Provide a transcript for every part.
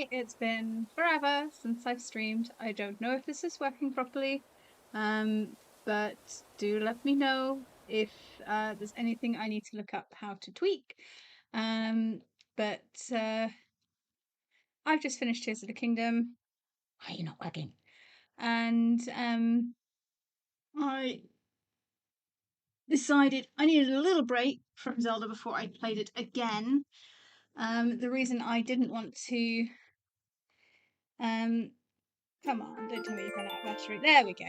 Hi, it's been forever since I've streamed. I don't know if this is working properly, but do let me know if there's anything I need to look up how to tweak. But I've just finished Tears of the Kingdom. Why are you not working? And I decided I needed a little break from Zelda before I played it again. The reason I didn't want to come on, don't tell me you've run out of battery. There we go.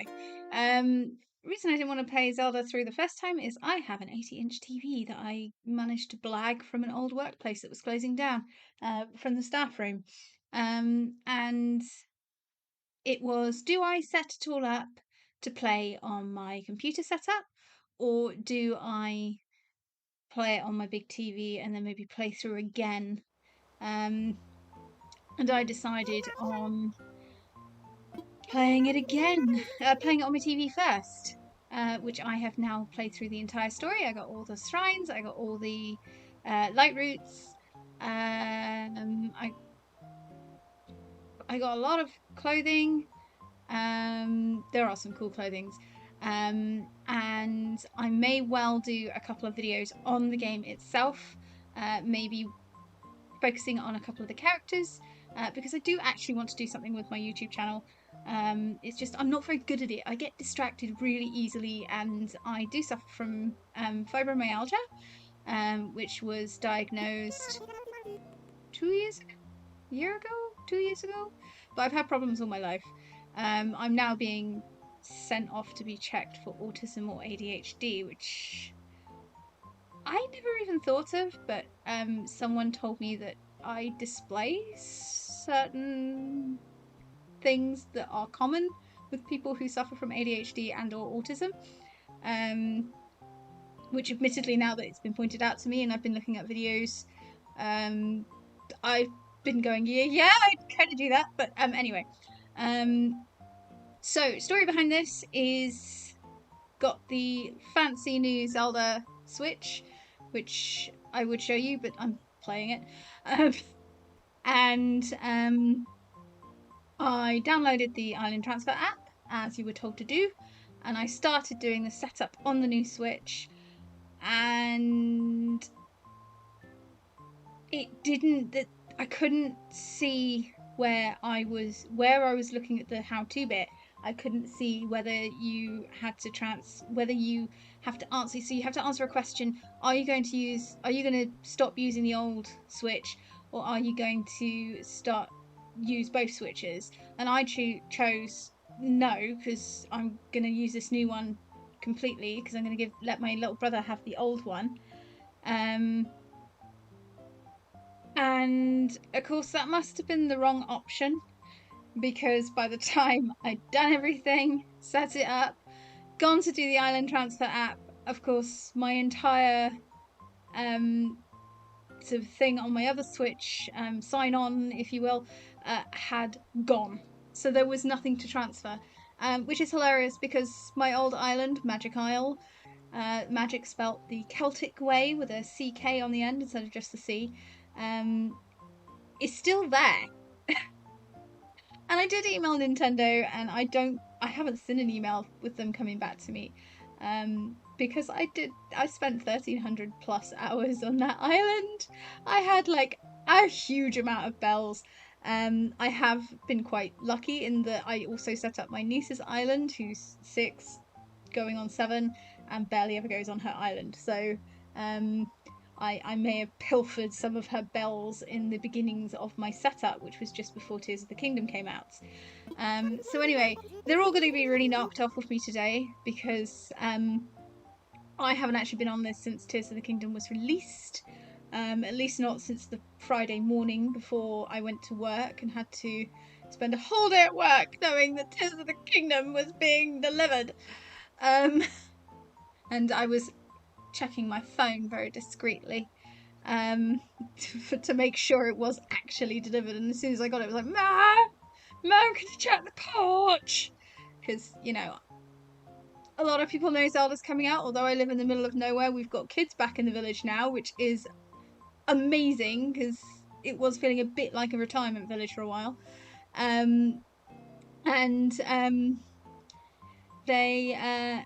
The reason I didn't want to play Zelda through the first time is I have an 80-inch TV that I managed to blag from an old workplace that was closing down from the staff room. And it was, do I set it all up to play on my computer setup, or do I play it on my big TV and then maybe play through again? And I decided on playing it again, playing it on my TV first, which I have now played through the entire story. I got all the shrines, I got all the light routes. I got a lot of clothing. There are some cool clothings. And I may well do a couple of videos on the game itself, maybe focusing on a couple of the characters, because I do actually want to do something with my YouTube channel. It's just I'm not very good at it. I get distracted really easily, and I do suffer from fibromyalgia, which was diagnosed 2 years ago, a year ago, 2 years ago. But I've had problems all my life. I'm now being sent off to be checked for autism or ADHD, which I never even thought of, but someone told me that I display certain things that are common with people who suffer from ADHD and or autism, which admittedly, now that it's been pointed out to me and I've been looking at videos, I've been going, yeah, I kind of do that, but anyway. So story behind this is got the fancy new Zelda Switch, which I would show you, but I'm playing it. And I downloaded the Island Transfer app, as you were told to do, and I started doing the setup on the new Switch, and it didn't. I couldn't see where I was looking at the how-to bit. I couldn't see whether you had to whether you have to answer. So you have to answer a question. Are you going to stop using the old Switch, or are you going to use both Switches? And I chose no, because I'm going to use this new one completely, because I'm going to let my little brother have the old one. And of course that must have been the wrong option, because by the time I'd done everything, set it up, gone to do the Island Transfer app, of course my entire sort of thing on my other Switch, sign on if you will, had gone. So there was nothing to transfer, which is hilarious because my old island, Magic Isle, magic spelt the Celtic way with a CK on the end instead of just the C, is still there. And I did email Nintendo, and I haven't seen an email with them coming back to me, because I spent 1,300 plus hours on that island. I had like a huge amount of bells. I have been quite lucky in that I also set up my niece's island, who's 6, going on 7, and barely ever goes on her island. So I may have pilfered some of her bells in the beginnings of my setup, which was just before Tears of the Kingdom came out. So anyway, they're all going to be really knocked off with me today, because I haven't actually been on this since Tears of the Kingdom was released. At least not since the Friday morning before I went to work and had to spend a whole day at work knowing that Tears of the Kingdom was being delivered. And I was checking my phone very discreetly to make sure it was actually delivered. And as soon as I got it, I was like, Mom, can you check the porch? Because, a lot of people know Zelda's coming out. Although I live in the middle of nowhere, we've got kids back in the village now, which is amazing, because it was feeling a bit like a retirement village for a while. And they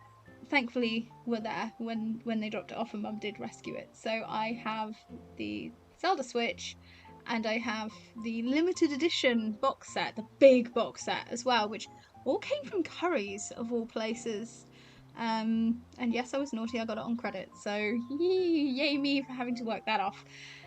thankfully were there when they dropped it off, and Mum did rescue it. So I have the Zelda Switch, and I have the limited edition box set, the big box set as well, which all came from Curry's of all places. And yes, I was naughty, I got it on credit, so yay me for having to work that off.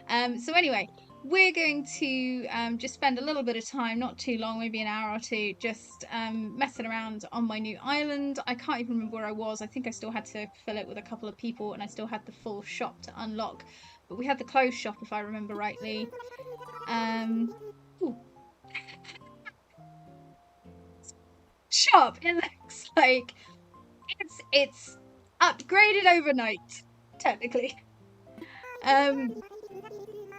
So anyway, we're going to just spend a little bit of time, not too long, maybe an hour or two, just messing around on my new island. I can't even remember where I was. I think I still had to fill it with a couple of people, and I still had the full shop to unlock. But we had the closed shop, if I remember rightly. Ooh. Shop, it looks like it's upgraded overnight, technically.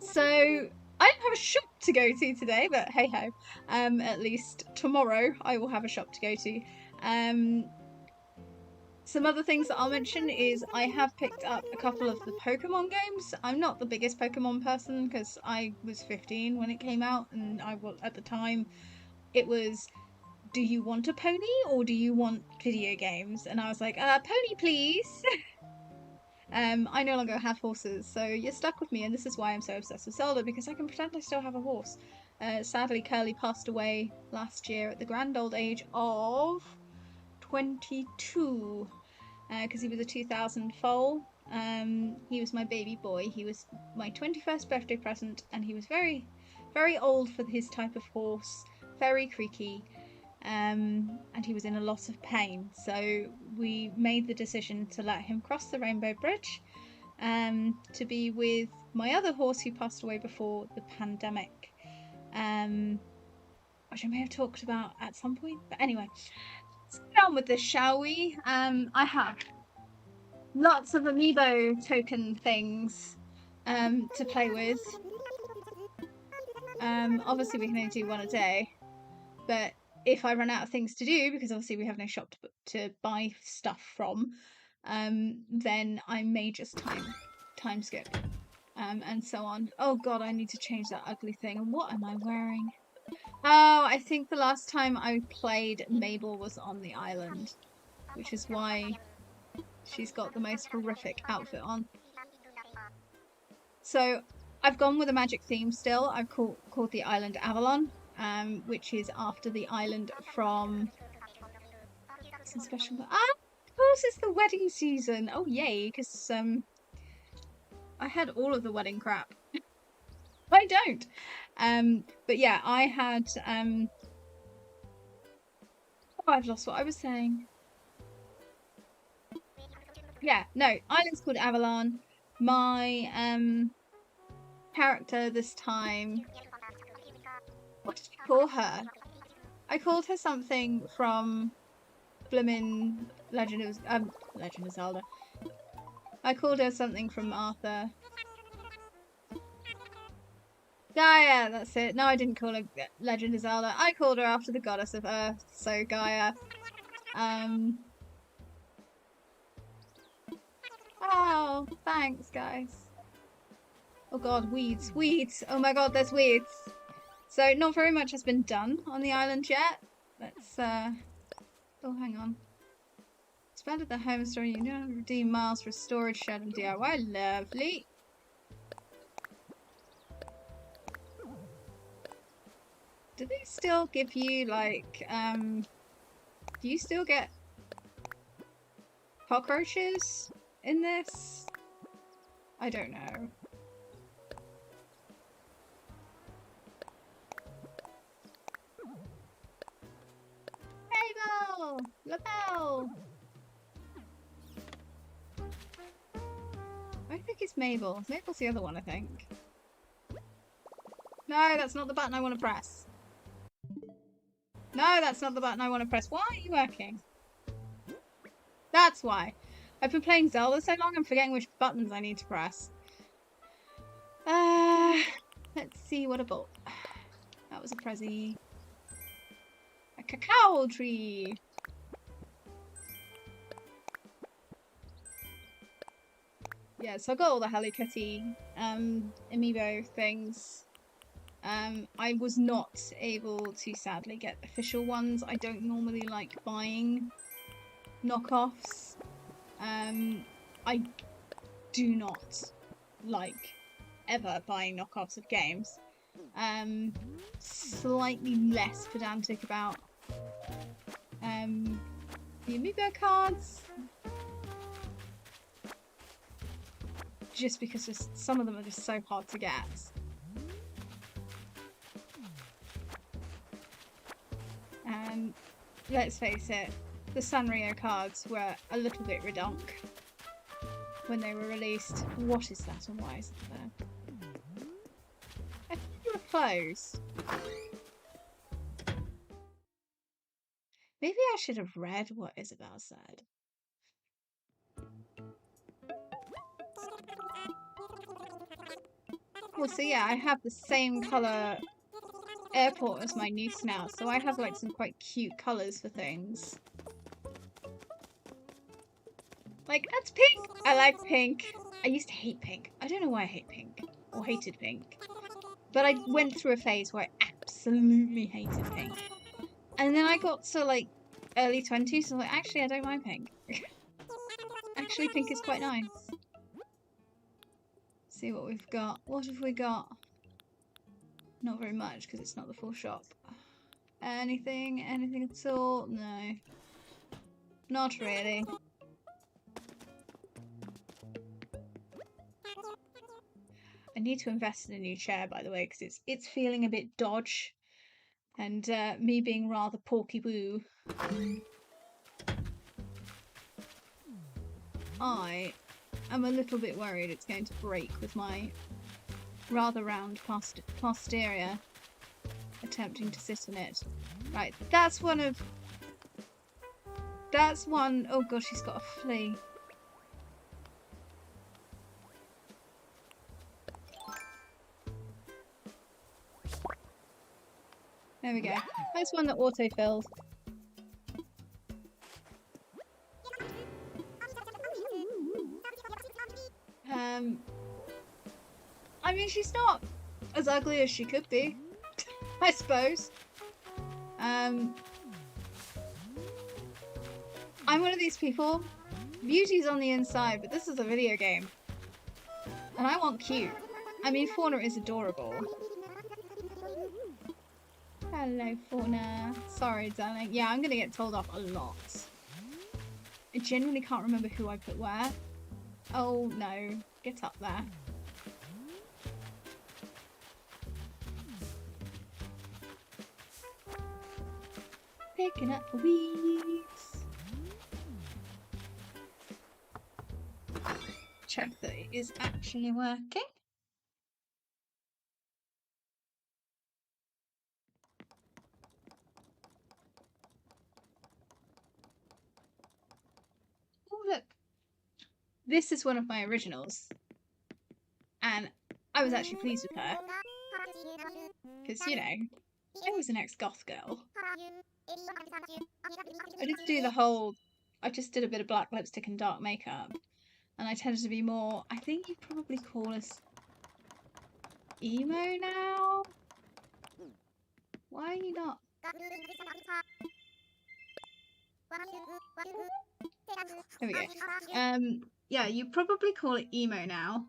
So I don't have a shop to go to today, but hey ho. At least tomorrow I will have a shop to go to. Some other things that I'll mention is I have picked up a couple of the Pokemon games. I'm not the biggest Pokemon person because I was 15 when it came out, and I was at the time it was, do you want a pony or do you want video games? And I was like, pony please. I no longer have horses, so you're stuck with me, and this is why I'm so obsessed with Zelda, because I can pretend I still have a horse. Sadly, Curly passed away last year at the grand old age of 22, because he was a 2000 foal. He was my baby boy. He was my 21st birthday present, and he was very, very old for his type of horse, very creaky. And he was in a lot of pain, so we made the decision to let him cross the Rainbow Bridge to be with my other horse who passed away before the pandemic, which I may have talked about at some point. But anyway, let's get on with this, shall we? I have lots of amiibo token things to play with. Obviously we can only do one a day, but if I run out of things to do, because obviously we have no shop to buy stuff from, then I may just time skip, and so on. Oh god, I need to change that ugly thing. And what am I wearing? Oh, I think the last time I played, Mabel was on the island, which is why she's got the most horrific outfit on. So I've gone with a magic theme still. I've called the island Avalon, which is after the island from some special. Of course, it's the wedding season. Oh yay! Because I had all of the wedding crap. I don't. But yeah, I had. Oh, I've lost what I was saying. Yeah, no, island's called Avalon. My character this time. What did I call her? I called her something from Blimmin' Legend of Zelda. I called her something from Arthur. Gaia, that's it. No, I didn't call her Legend of Zelda. I called her after the goddess of Earth, so Gaia. Oh, thanks, guys. Oh god, weeds. Oh my god, there's weeds. So, not very much has been done on the island yet. Let's, oh, hang on. Spend at the home store, you know, redeem miles for a storage shed and DIY. Lovely. Do they still give you, like, do you still get cockroaches in this? I don't know. Mabel! Lapel! I think it's Mabel. Mabel's the other one, I think. No, that's not the button I want to press. No, that's not the button I want to press. Why are you working? That's why. I've been playing Zelda so long, I'm forgetting which buttons I need to press. Let's see what I bought. That was a Prezi. A cacao tree. Yeah, so I got all the Hello Kitty amiibo things. I was not able to sadly get official ones. I don't normally like buying knockoffs. I do not like ever buying knockoffs of games. Slightly less pedantic about the Amiibo cards, just because some of them are just so hard to get. Let's face it, the Sanrio cards were a little bit redonk when they were released. What is that and why is it there? I think you were closed. Maybe I should have read what Isabel said. Well, so yeah, I have the same colour airport as my niece now, so I have like some quite cute colours for things. Like, that's pink! I like pink. I used to hate pink. I don't know why I hate pink, or hated pink. But I went through a phase where I absolutely hated pink. And then I got to like early 20s, so I was like, actually I don't mind pink. Actually, pink is quite nice. See what we've got. What have we got? Not very much, because it's not the full shop. Anything at all? No. Not really. I need to invest in a new chair, by the way, because it's feeling a bit dodge. And me being rather porky boo, I am a little bit worried it's going to break with my rather round posterior attempting to sit in it. Right, that's one. Oh gosh, he's got a flea. There we go. That's one that autofilled. I mean, she's not as ugly as she could be, I suppose. I'm one of these people. Beauty's on the inside, but this is a video game. And I want cute. I mean, Fauna is adorable. Hello, Fauna. Sorry, darling. Yeah, I'm gonna get told off a lot. I genuinely can't remember who I put where. Oh, no. Get up there. Picking up the weeds. Check that it is actually working. Oh, look. This is one of my originals. And I was actually pleased with her. Because, you know, I was an ex-goth girl. I just did a bit of black lipstick and dark makeup. And I tended to be more, I think you'd probably call us emo now? Why are you not? There we go. Yeah, you probably call it emo now.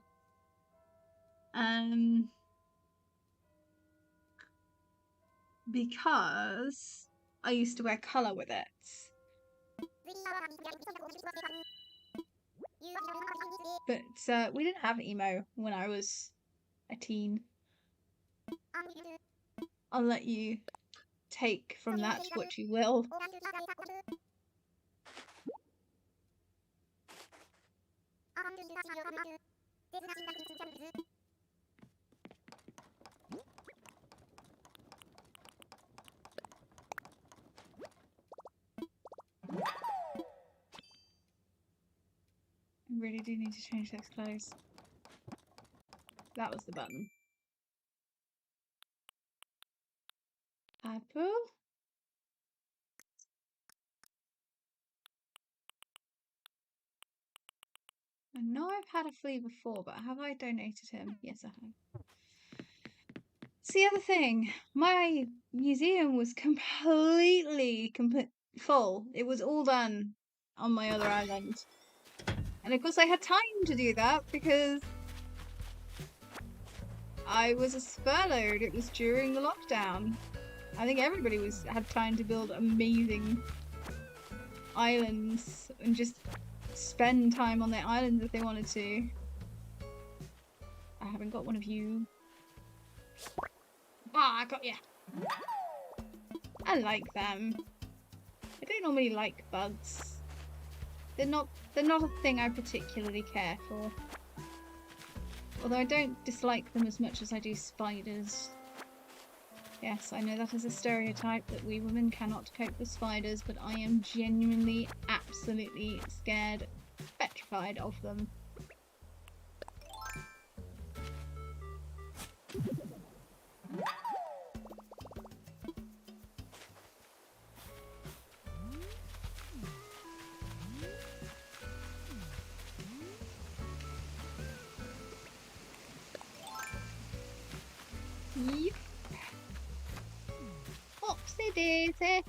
Because I used to wear colour with it. But we didn't have emo when I was a teen. I'll let you take from that what you will. I really do need to change those clothes. That was the button. Apple? I know I've had a flea before, but have I donated him? Yes, I have. It's the other thing. My museum was completely full. It was all done on my other island. And of course I had time to do that because I was furloughed. It was during the lockdown. I think everybody had time to build amazing islands and just spend time on their islands if they wanted to. I haven't got one of you. Ah, I got ya. I like them. I don't normally like bugs. They're not a thing I particularly care for. Although I don't dislike them as much as I do spiders. Yes, I know that is a stereotype that we women cannot cope with spiders, but I am genuinely, absolutely scared, petrified of them. Yep. Oopsie daisy.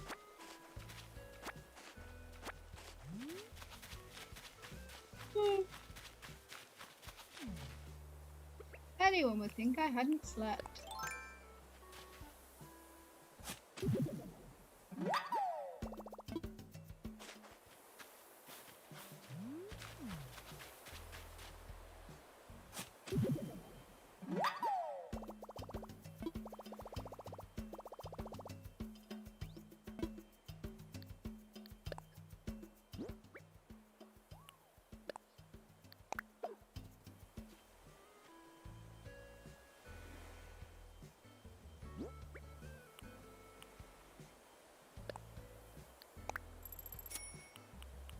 Anyone would think I hadn't slept.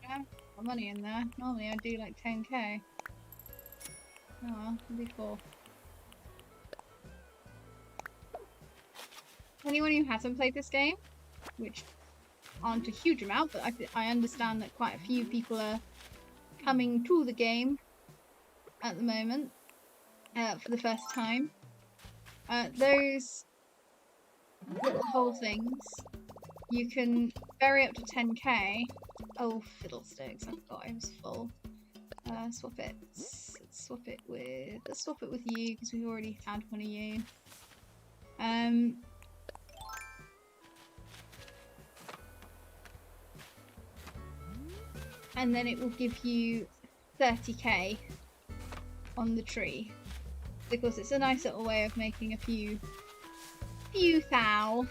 Yeah, got money in there. Normally I do like 10k. Oh well, it'll be cool. Anyone who hasn't played this game, which aren't a huge amount, but I understand that quite a few people are coming to the game at the moment for the first time. Those little hole things, you can bury up to 10k. Oh, fiddlesticks, I forgot I was full. Swap it. Let's swap it with you because we've already had one of you. And then it will give you 30k on the tree. Because it's a nice little way of making a few thou.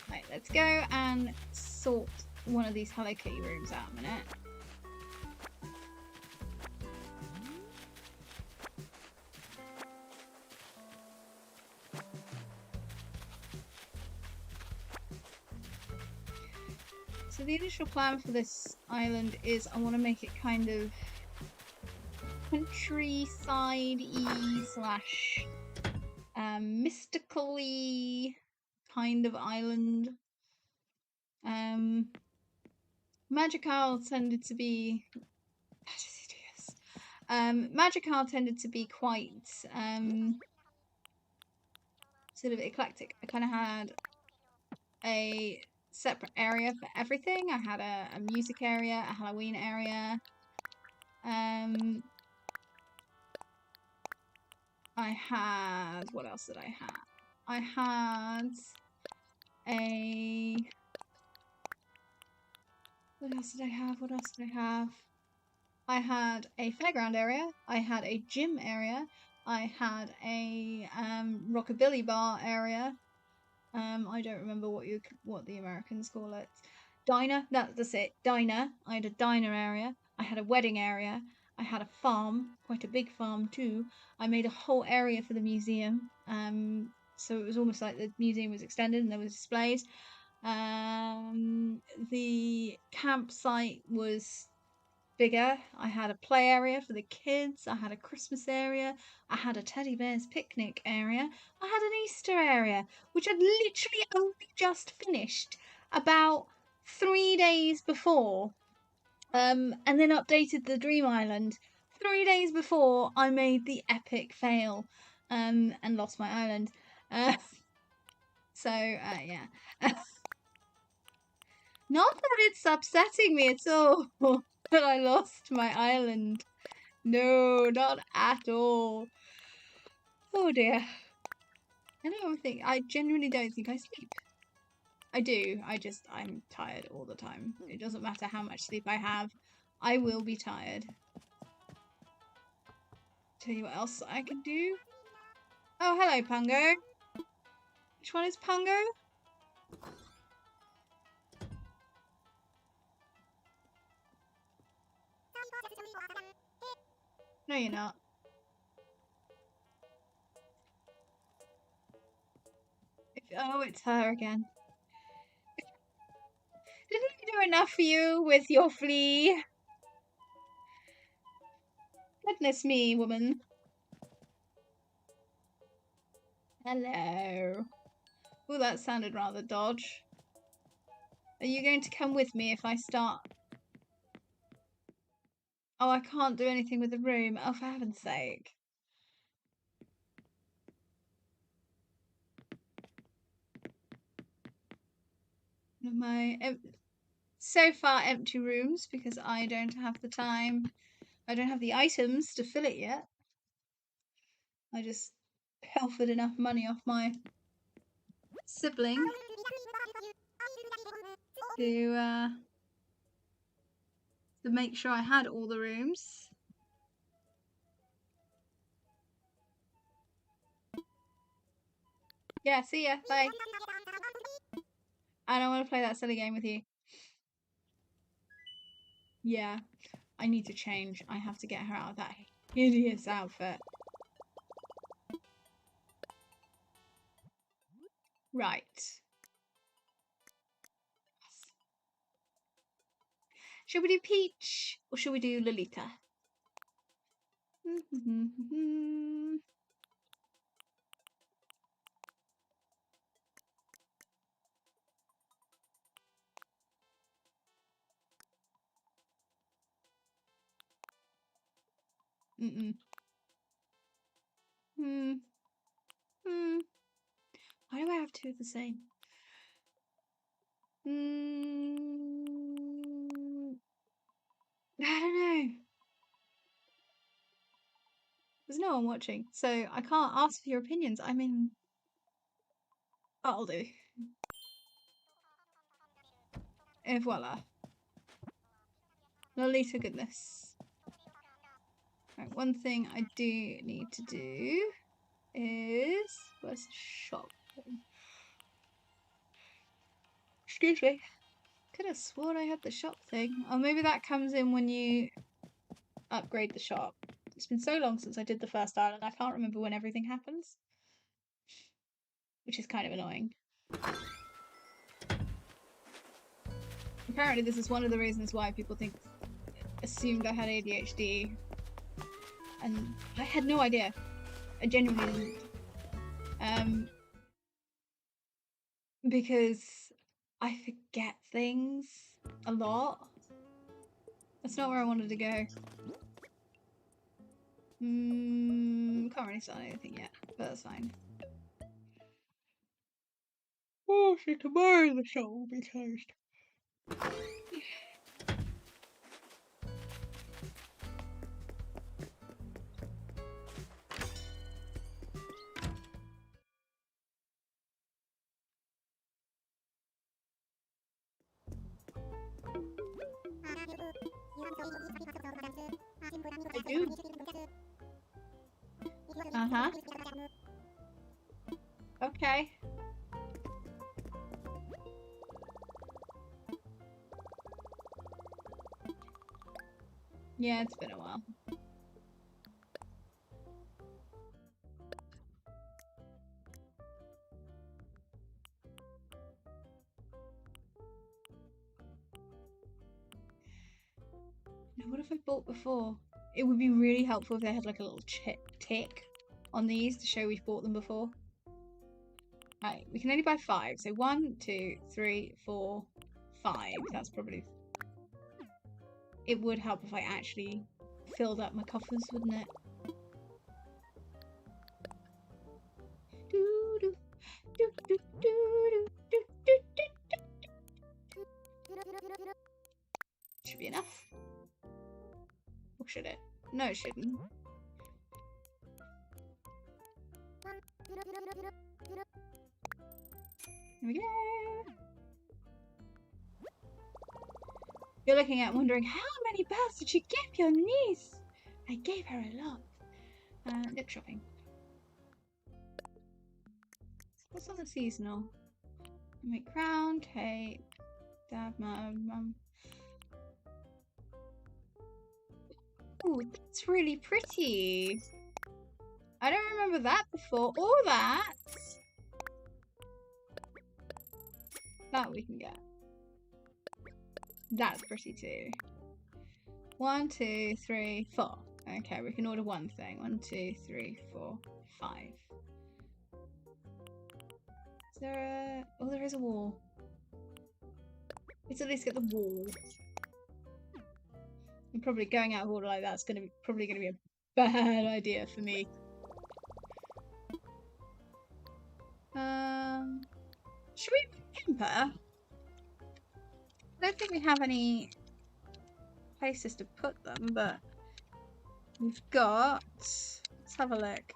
Right, let's go and sort one of these Hello Kitty rooms out a minute. So the initial plan for this island is I want to make it kind of countryside-y slash mystically kind of island. Magical tended to be how does he do this? Magical tended to be quite sort of eclectic. I kind of had a separate area for everything. I had a music area, a Halloween area. I had, what else did I have? I had a, what else did I have? What else did I have? I had a fairground area. I had a gym area. I had a rockabilly bar area. I don't remember what the Americans call it. Diner. That's it. Diner. I had a diner area. I had a wedding area. I had a farm, quite a big farm too. I made a whole area for the museum. So it was almost like the museum was extended and there was displays. The campsite was bigger. I had a play area for the kids. I had a Christmas area. I had a teddy bear's picnic area. I had an Easter area, which I'd literally only just finished about 3 days before. And then updated the Dream Island 3 days before I made the epic fail and lost my island. Yeah. Not that it's upsetting me at all that I lost my island. No, not at all. Oh dear. I genuinely don't think I sleep. I do. I'm tired all the time. It doesn't matter how much sleep I have. I will be tired. Tell you what else I can do. Oh, hello, Pungo. Which one is Pungo? No, you're not. Oh, it's her again. Didn't I do enough for you with your flea? Goodness me, woman. Hello. Oh, that sounded rather dodge. Are you going to come with me if I start? Oh, I can't do anything with the room. Oh, for heaven's sake. My so far empty rooms because I don't have the time. I don't have the items to fill it yet. I just pilfered enough money off my sibling to make sure I had all the rooms. Yeah, see ya. Bye. I don't want to play that silly game with you. Yeah, I need to change. I have to get her out of that hideous outfit. Right. Should we do Peach or should we do Lolita? Why do I have two of the same? I don't know. There's no one watching, so I can't ask for your opinions. I mean, I'll do. Et voila. Lolita goodness. Right, one thing I do need to do is... Where's the shop? Excuse me. Could have sworn I had the shop thing. Oh, maybe that comes in when you upgrade the shop. It's been so long since I did the first island, I can't remember when everything happens. Which is kind of annoying. Apparently this is one of the reasons why people assumed I had ADHD. And I had no idea. I genuinely didn't. Because I forget things a lot. That's not where I wanted to go. Can't really start anything yet, but that's fine. Oh, so tomorrow the shop will be closed. I do. Uh-huh. Okay. Yeah, it's been a while. Now, what have I bought before? It would be really helpful if they had like a little tick on these to show we've bought them before. Right, we can only buy 5. So 1, 2, 3, 4, 5. That's probably... It would help if I actually filled up my coffers, wouldn't it? Should be enough. Or should it? No, it shouldn't. Here we go. You're looking at wondering, how many bells did you give your niece? I gave her a lot. Lip shopping. What's on the seasonal? Make crown, tape, dab, mum. Ooh, that's really pretty. I don't remember that before, or that. That we can get. That's pretty too. 1, 2, 3, 4. Okay, we can order one thing. 1, 2, 3, 4, 5. Is there a... Oh, there is a wall. Let's at least get the wall. And probably going out of order like that's probably gonna be a bad idea for me. Should we pimp her? I don't think we have any places to put them, but we've got... Let's have a look.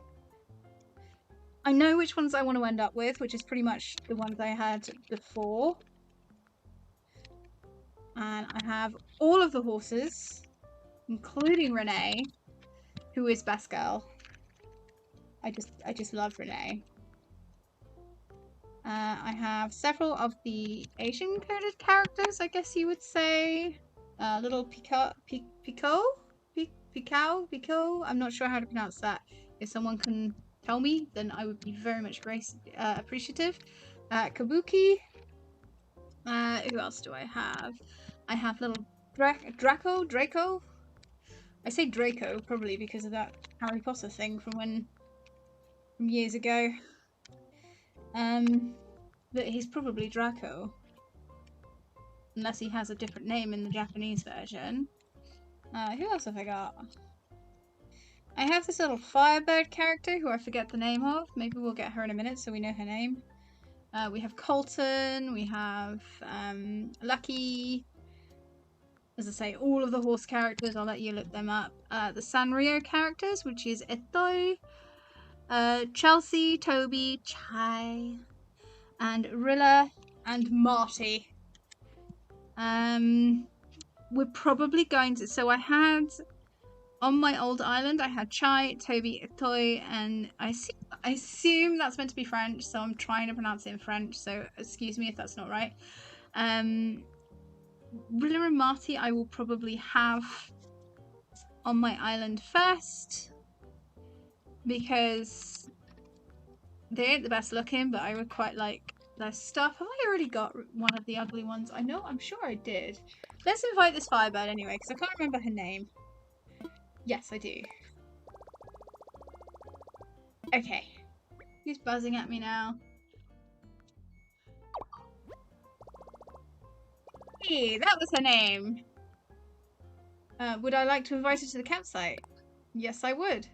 I know which ones I want to end up with, which is pretty much the ones I had before. And I have all of the horses, including Renee, who is best girl. I just love Renee. I have several of the Asian coded characters, I guess you would say. Little Pico. I'm not sure how to pronounce that. If someone can tell me, then I would be very much appreciative. Kabuki. Who else do I have? I have little Draco. I say Draco probably because of that Harry Potter thing from years ago. But he's probably Draco. Unless he has a different name in the Japanese version. Who else have I got? I have this little Firebird character who I forget the name of. Maybe we'll get her in a minute so we know her name. We have Colton, we have Lucky. As I say, all of the horse characters, I'll let you look them up. The Sanrio characters, which is Etoy, Chelsea, Toby, Chai, and Rilla, and Marty. We're probably going to... So I had... On my old island, I had Chai, Toby, Etoy, and I assume that's meant to be French, so I'm trying to pronounce it in French, so excuse me if that's not right. Rilla and Marty I will probably have on my island first, because they ain't the best looking, but I would quite like their stuff. Have I already got one of the ugly ones? I'm sure I did. Let's invite this Firebird anyway, because I can't remember her name. Yes, I do. Okay. Who's buzzing at me now? Hey, that was her name. Would I like to invite her to the campsite? Yes, I would.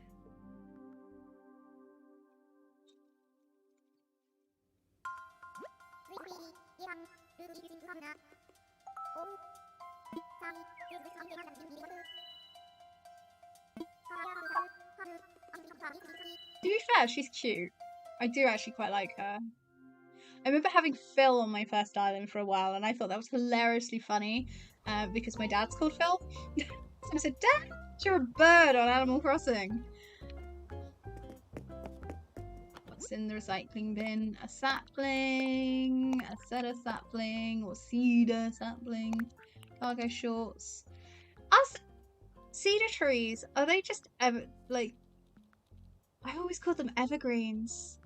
To be fair, she's cute. I do actually quite like her. I remember having Phil on my first island for a while, and I thought that was hilariously funny because my dad's called Phil. So I said, Dad, you're a bird on Animal Crossing. What's in the recycling bin? A sapling, a cedar sapling, or cedar sapling, cargo shorts. Cedar trees, are they just like... I always called them evergreens.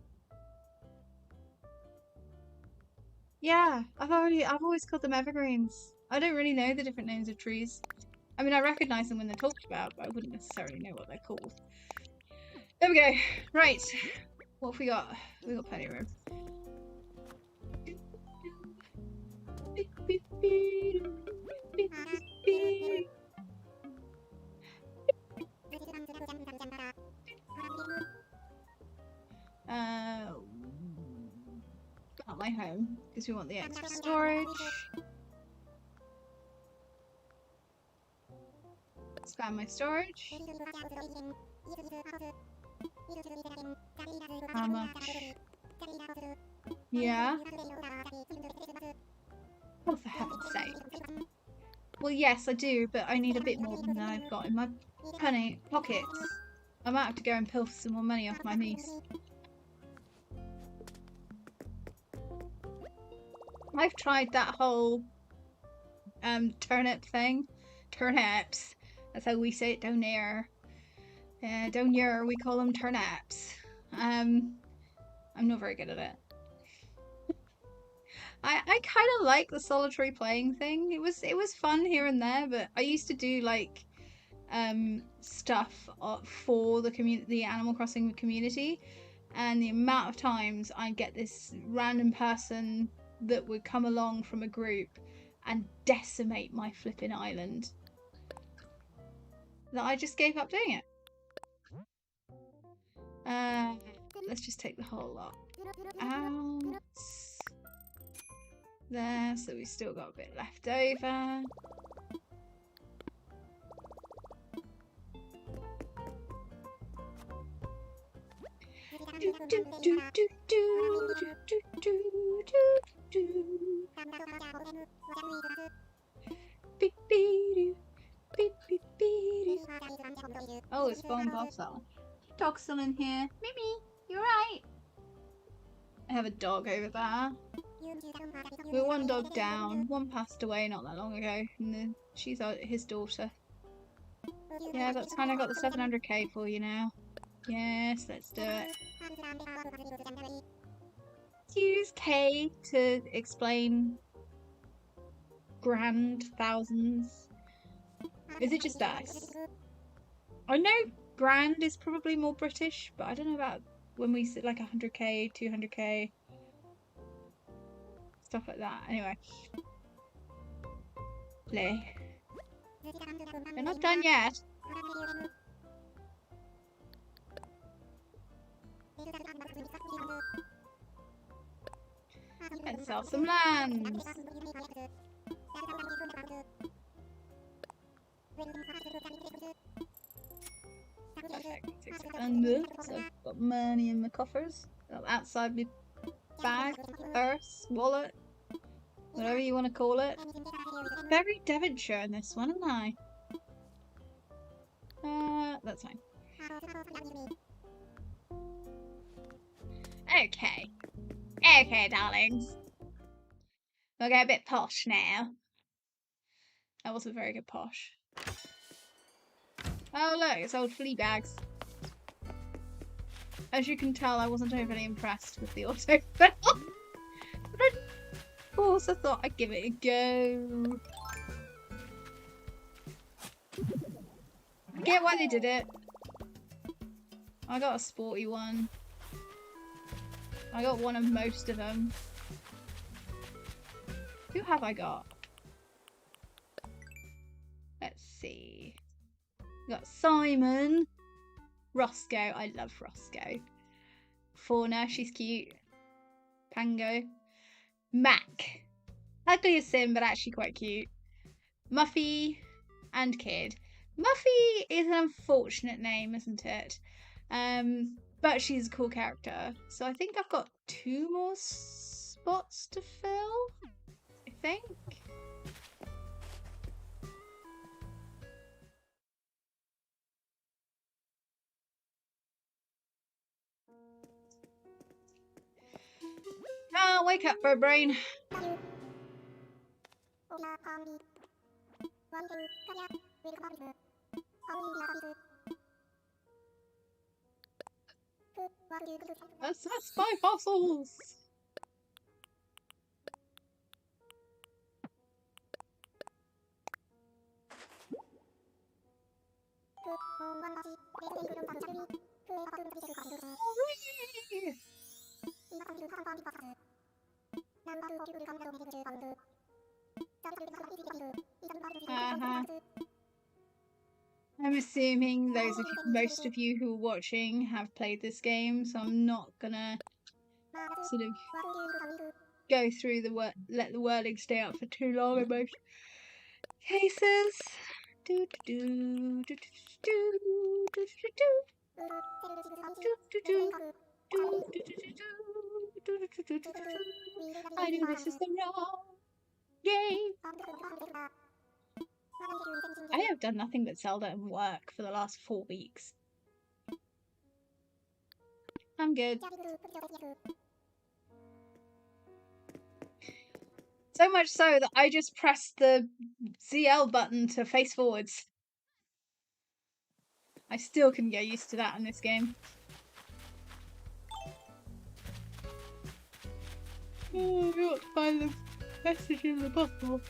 Yeah, I've always called them evergreens. I don't really know the different names of trees. I mean, I recognise them when they're talked about, but I wouldn't necessarily know what they're called. There we go. Right. What have we got? We got plenty of room. my home because we want the extra storage. Expand my storage. How much? Yeah. Oh, for heaven's sake. Well, yes, I do, but I need a bit more than I've got in my pockets. I might have to go and pilfer some more money off my niece. I've tried that whole turnip thing. Turnips. That's how we say it down there. Down here we call them turnips. I'm not very good at it. I kind of like the solitary playing thing. It was fun here and there, but I used to do like stuff for the Animal Crossing community, and the amount of times I'd get this random person that would come along from a group and decimate my flipping island that I just gave up doing it. Let's just take the whole lot out there, so we've still got a bit left over. Oh, it's Bone Bob's that one. Dog's still in here. Mimi, you alright? I have a dog over there. We're one dog down. One passed away not that long ago, and she's his daughter. Yeah, that's kind of got the 700k for you now. Yes, let's do it. Use K to explain grand thousands. Is it just us? I know grand is probably more British, but I don't know about when we say like 100k, 200k, stuff like that. Anyway, play. We're not done yet. Let's sell some lands. Perfect. 600. So I've got money in my coffers. Outside my bag, purse, wallet, whatever you want to call it. Very Devonshire in this one, am I? That's fine. Okay. Okay, darlings. We'll get a bit posh now. That wasn't very good posh. Oh look, it's old flea bags. As you can tell, I wasn't overly impressed with the autofill. But of course, I thought I'd give it a go. I get why they did it. I got a sporty one. I got one of most of them. Who have I got? Let's see. We got Simon. Roscoe. I love Roscoe. Fauna. She's cute. Pango. Mac. Ugly as sin, but actually quite cute. Muffy. And Kid. Muffy is an unfortunate name, isn't it? But she's a cool character. So I think I've got 2 more spots to fill. I think. Ah, wake up, bird brain. Assess my fossils. I'm assuming most of you who are watching have played this game, so I'm not gonna sort of go through let the wording stay up for too long in most cases. Do do do do do do do do. I knew this is the wrong game. I have done nothing but Zelda and work for the last 4 weeks. I'm good. So much so that I just pressed the ZL button to face forwards. I still can get used to that in this game. Oh, I got to find the message in the bottle.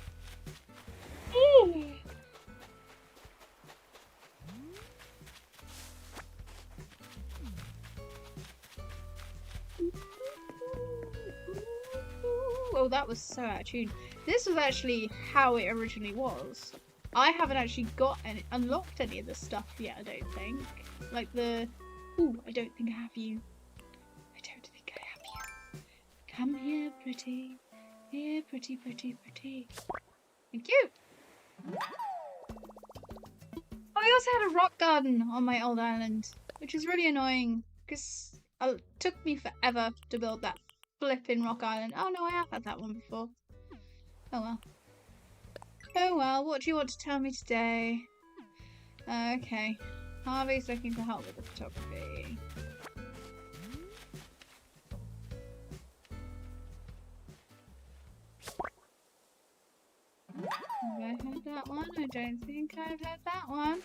Oh, that was so out of tune. This was actually how it originally was. I haven't actually unlocked any of the stuff yet, I don't think. Like the... Ooh, I don't think I have you. I don't think I have you. Come here, pretty. Here, pretty, pretty, pretty. Thank you! Oh, I also had a rock garden on my old island, which is really annoying, because it took me forever to build that flipping rock island. Oh no, I have had that one before. Oh well. Oh well, what do you want to tell me today? Okay. Harvey's looking for help with the photography. Have I heard that one? I don't think I've heard that one.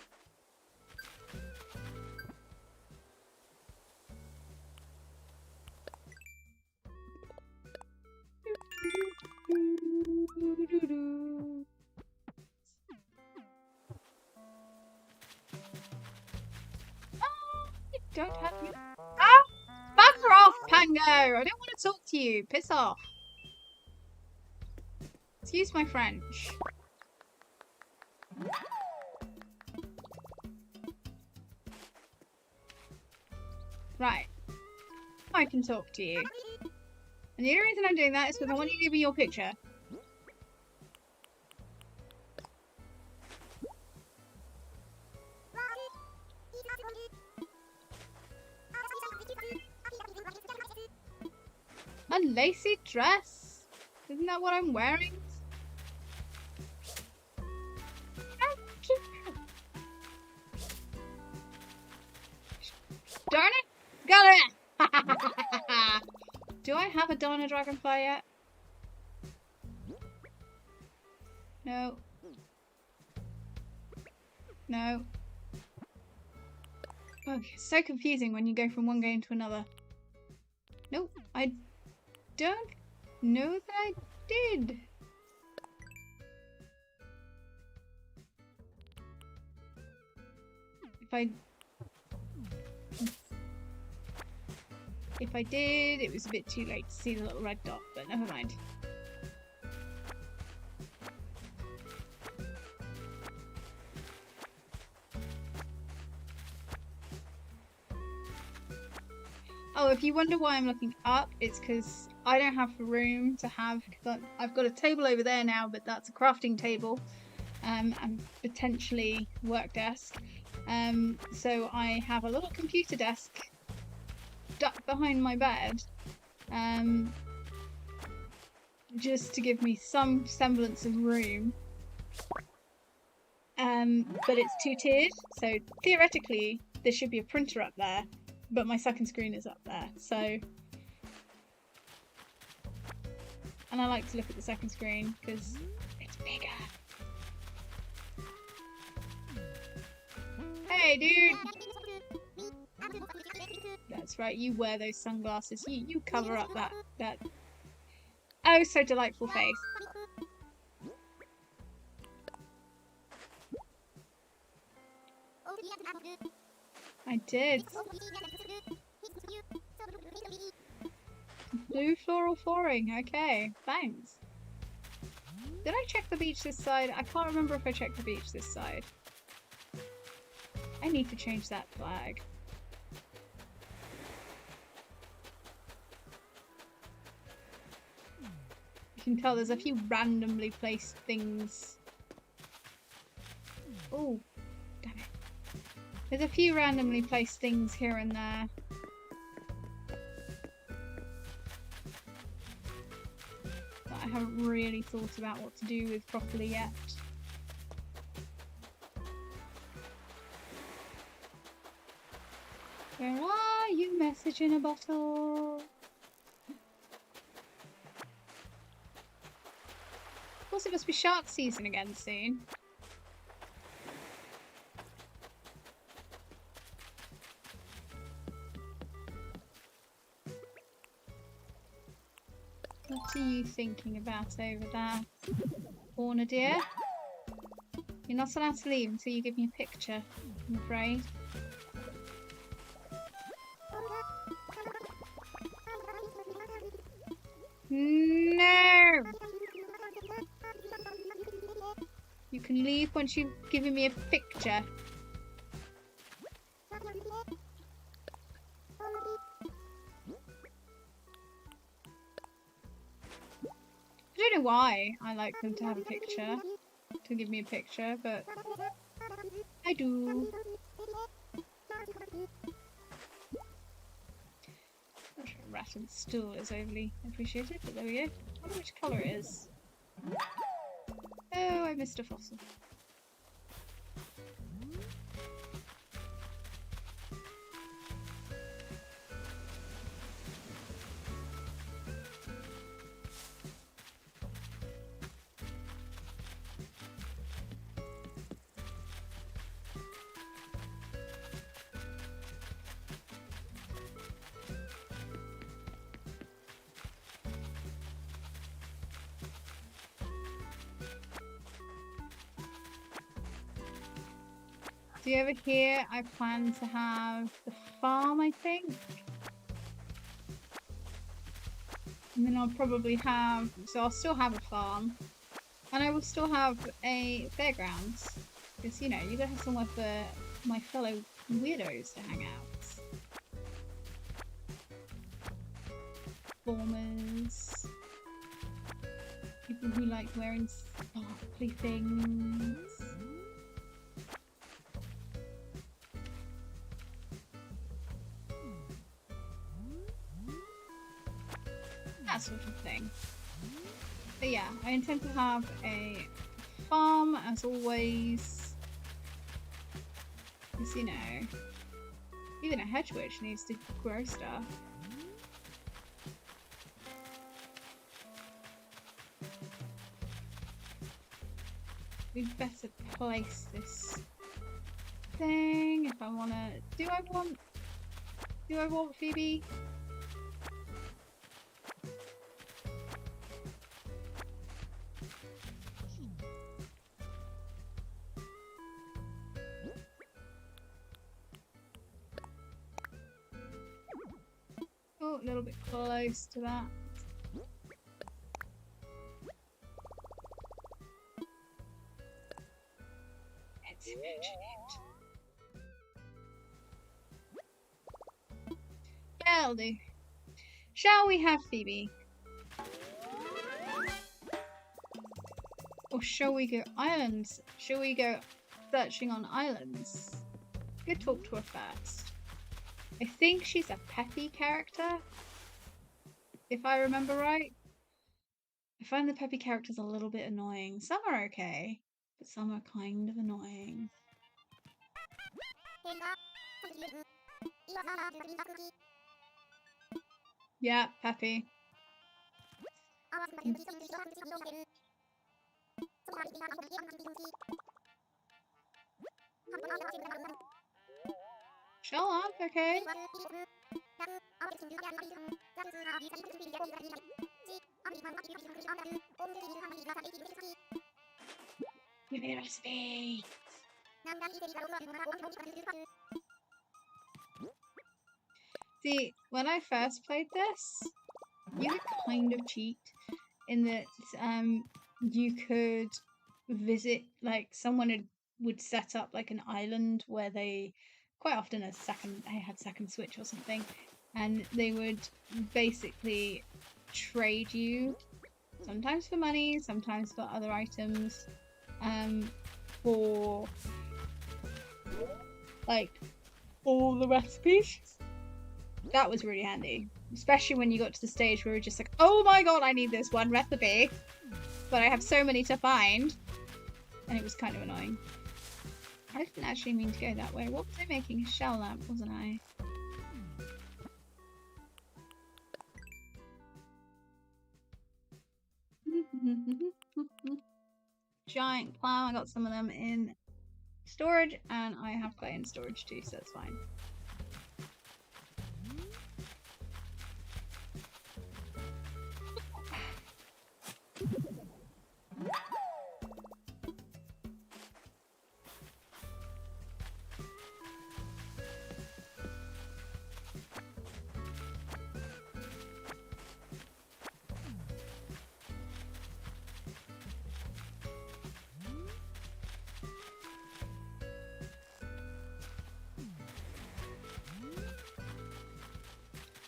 Don't have you. Ah! Bugger off, Pango! I don't want to talk to you. Piss off. Excuse my French. Right. I can talk to you. And the only reason I'm doing that is because I want you to give me your picture. A lacy dress? Isn't that what I'm wearing? Darn it! Got it! Do I have a Donna Dragonfly yet? No. No. Oh, it's so confusing when you go from one game to another. Nope, I don't know that I did. If I did, it was a bit too late to see the little red dot, but never mind. Oh, if you wonder why I'm looking up, it's because I don't have room to have... I've got a table over there now, but that's a crafting table and potentially work desk. So I have a little computer desk ducked behind my bed, just to give me some semblance of room. But it's 2-tiered, so theoretically there should be a printer up there, but my second screen is up there, so... And I like to look at the second screen because it's bigger. Hey, dude! That's right, you wear those sunglasses. You cover up that oh so delightful face. I did. Blue floral flooring. Okay, thanks. Did I check the beach this side? I can't remember if I checked the beach this side. I need to change that flag. You can tell there's a few randomly placed things. Oh, damn it. There's a few randomly placed things here and there. That I haven't really thought about what to do with properly yet. Where are you, message in a bottle? Of course, it must be shark season again soon. What are you thinking about over there, Orna dear? You're not allowed to leave until you give me a picture, I'm afraid. No! You can leave once you've given me a picture. I don't know why I like them to have a picture, to give me a picture, but I do. Rat and stool is overly appreciated, but there we go. I wonder which colour it is. Oh, I missed a fossil. Do you ever hear I plan to have the farm, I think? And then I'll probably have, so I'll still have a farm. And I will still have a fairgrounds. Because, you know, you gotta have somewhere for my fellow weirdos to hang out. Performers. People who like wearing sparkly things. That sort of thing. But yeah, I intend to have a farm as always. Because, you know, even a hedge witch needs to grow stuff. We'd better place this thing if I wanna. Do I want Phoebe? Oh, a little bit close to that. Let's imagine it. That'll do. Shall we have Phoebe? Or shall we go islands? Shall we go searching on islands? Go talk to her first. I think she's a peppy character, if I remember right. I find the peppy characters a little bit annoying. Some are okay, but some are kind of annoying. Yeah, peppy. Shell up, okay. Give me a recipe. See, when I first played this, you could kind of cheat in that you could visit, like, someone would set up like an island where they quite often they had second switch or something, and they would basically trade you Sometimes for money, sometimes for other items. For like all the recipes. That was really handy. Especially when you got to the stage where you're just like, oh my god, I need this one recipe. But I have so many to find. And it was kind of annoying. I didn't actually mean to go that way. What was I making? A shell lamp, wasn't I? Giant plow. I got some of them in storage, and I have clay in storage too, so that's fine.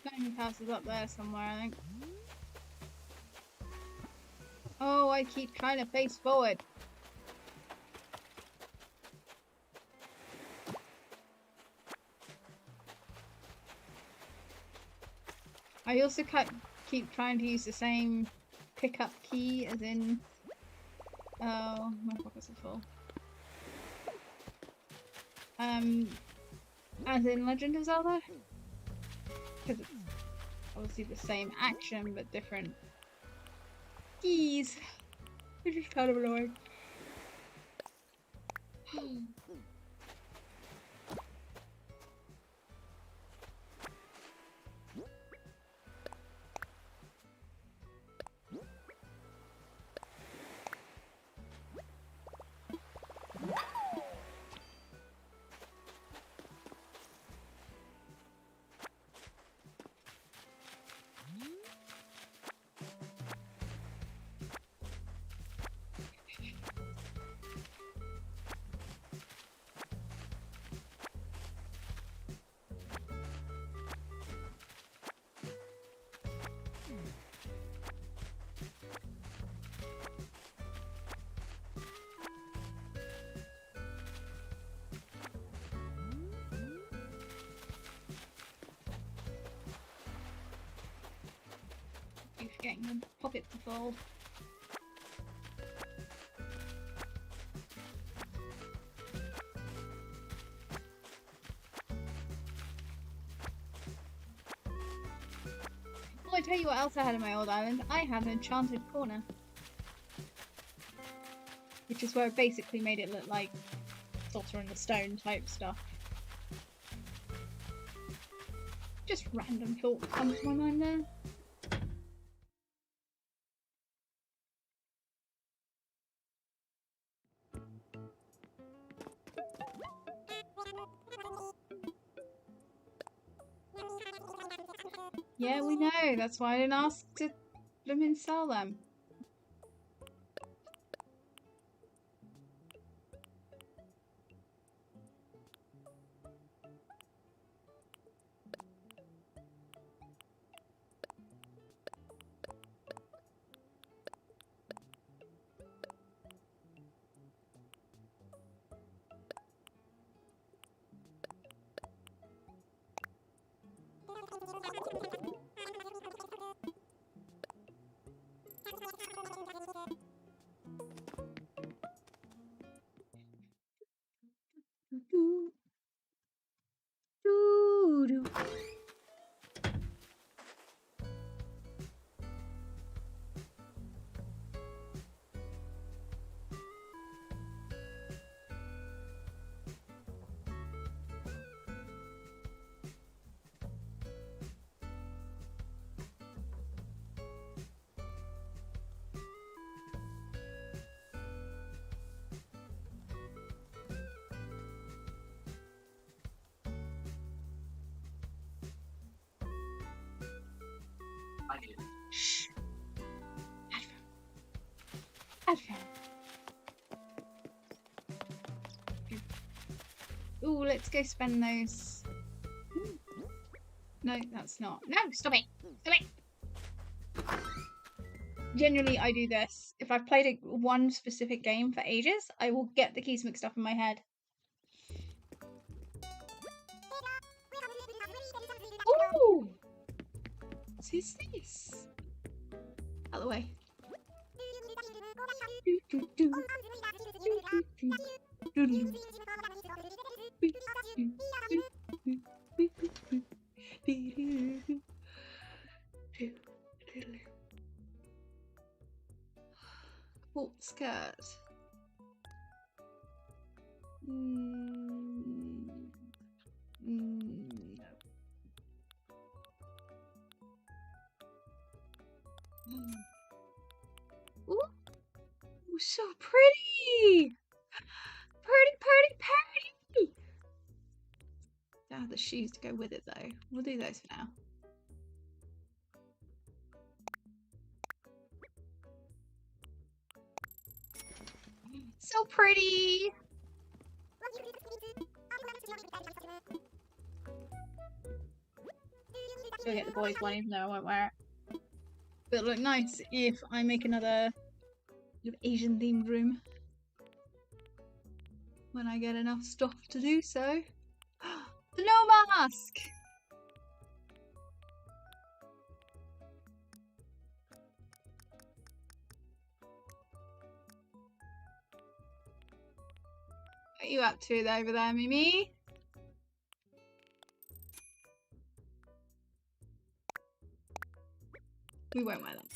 Diamond house is up there somewhere, I think. Oh, I keep trying to face forward. I also keep trying to use the same pickup key as in... Oh, my pockets are full. As in Legend of Zelda? Because it's obviously the same action, but different keys. Which is kind of annoying. Getting the pockets to full. Well, I tell you what else I had in my old island. I had an enchanted corner. Which is where it basically made it look like Sorcerer in the Stone type stuff. Just random thoughts come to my mind there. Yeah, we know. That's why I didn't ask to blooming sell them. Shh. Advent. Ooh, let's go spend those. No, that's not. No, stop it. Stop it. Genuinely, I do this. If I've played one specific game for ages, I will get the keys mixed up in my head. Ooh! Who's this? Out of the way. Court skirt. No. Ooh, so pretty! Pretty! Don't have the shoes to go with it though. We'll do those for now. So pretty! Go get the boys one even though I won't wear it. But it'll look nice if I make another Asian themed room. When I get enough stuff to do so. No mask! What are you up to over there, Mimi? We won't wear them.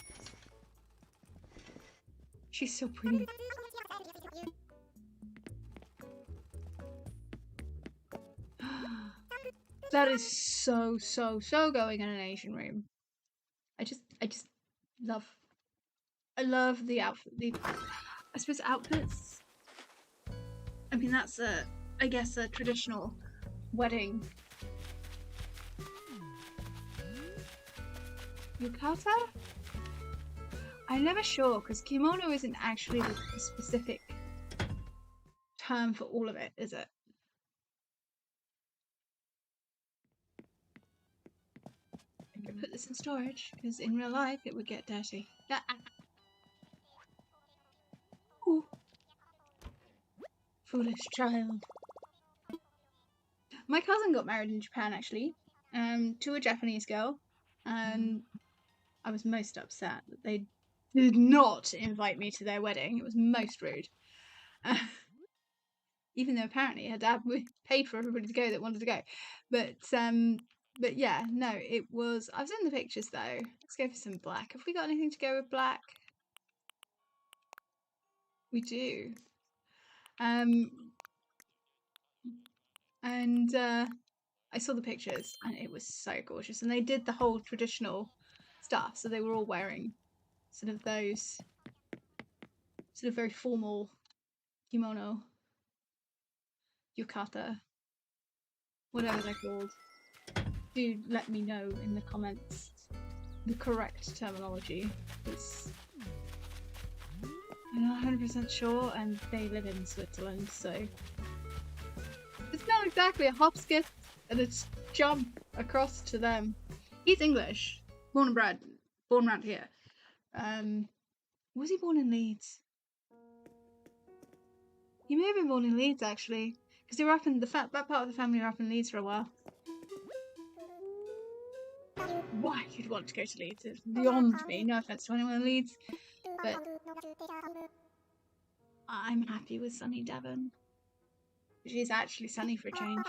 She's so pretty. That is so going in an Asian room. I just love. I love the outfit. I suppose outfits. I mean, that's I guess a traditional wedding. Yukata? I'm never sure because kimono isn't actually the specific term for all of it, is it? I'm gonna put this in storage because in real life it would get dirty. Ooh. Foolish child. My cousin got married in Japan actually, to a Japanese girl, and I was most upset that they did not invite me to their wedding. It was most rude. Even though apparently her dad paid for everybody to go that wanted to go. But yeah, no, it was. I've seen the pictures though. Let's go for some black. Have we got anything to go with black? We do. And I saw the pictures and it was so gorgeous. And they did the whole traditional stuff. So they were all wearing sort of those sort of very formal kimono, yukata, whatever they're called. Do let me know in the comments the correct terminology. I'm not 100% sure, and they live in Switzerland, so it's not exactly a hop, skip, and a jump across to them. He's English, born and bred, born around here. Was he born in Leeds? He may have been born in Leeds actually, because they were up in that part of the family were up in Leeds for a while. Why you'd want to go to Leeds is beyond me. No offense to anyone in Leeds, but I'm happy with sunny Devon. It is actually sunny for a change.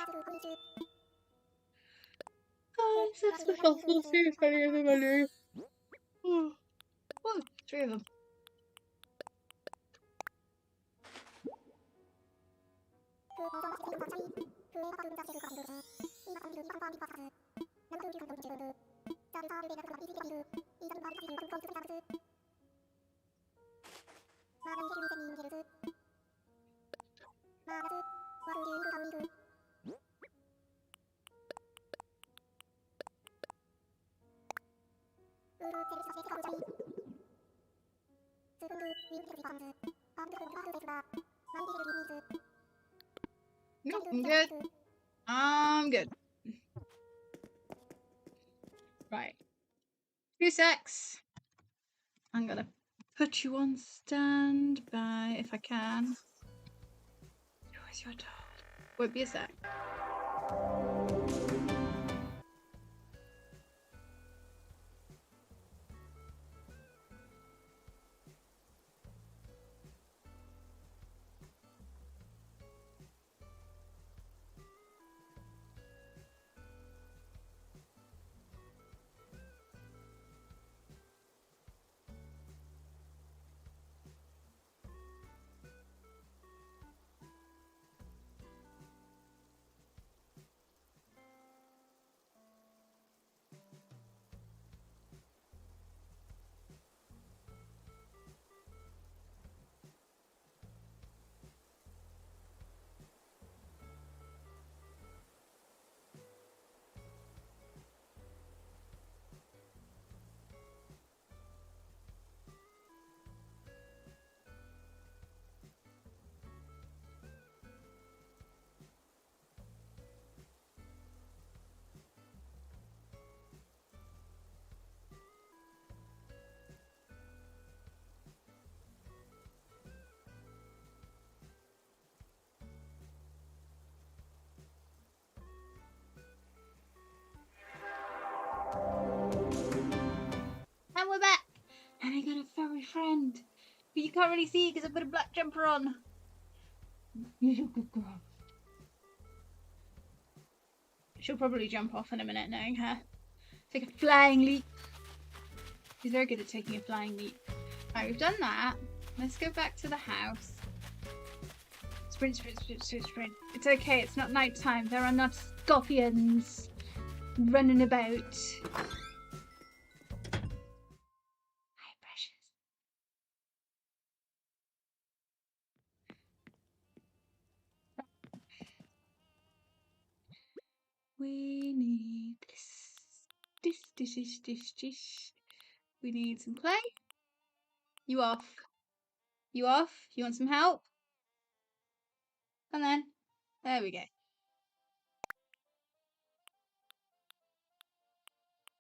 Oh, that's the helpful too, if any of them I do. Oh, 3 of them. Nope, I'm good. I'm good. Right. 2 secs. I'm gonna put you on standby if I can. Where's your dog? Won't be a sec. And we're back! And I got a furry friend. But you can't really see because I've got a black jumper on. You're a good girl. She'll probably jump off in a minute, knowing her. Take a flying leap. She's very good at taking a flying leap. Alright, we've done that. Let's go back to the house. Sprint, sprint, sprint, sprint, sprint. It's okay, it's not night time. There are not scorpions running about. Hi, precious. We need this. We need some clay. You off? You off? You want some help? Come then. There we go.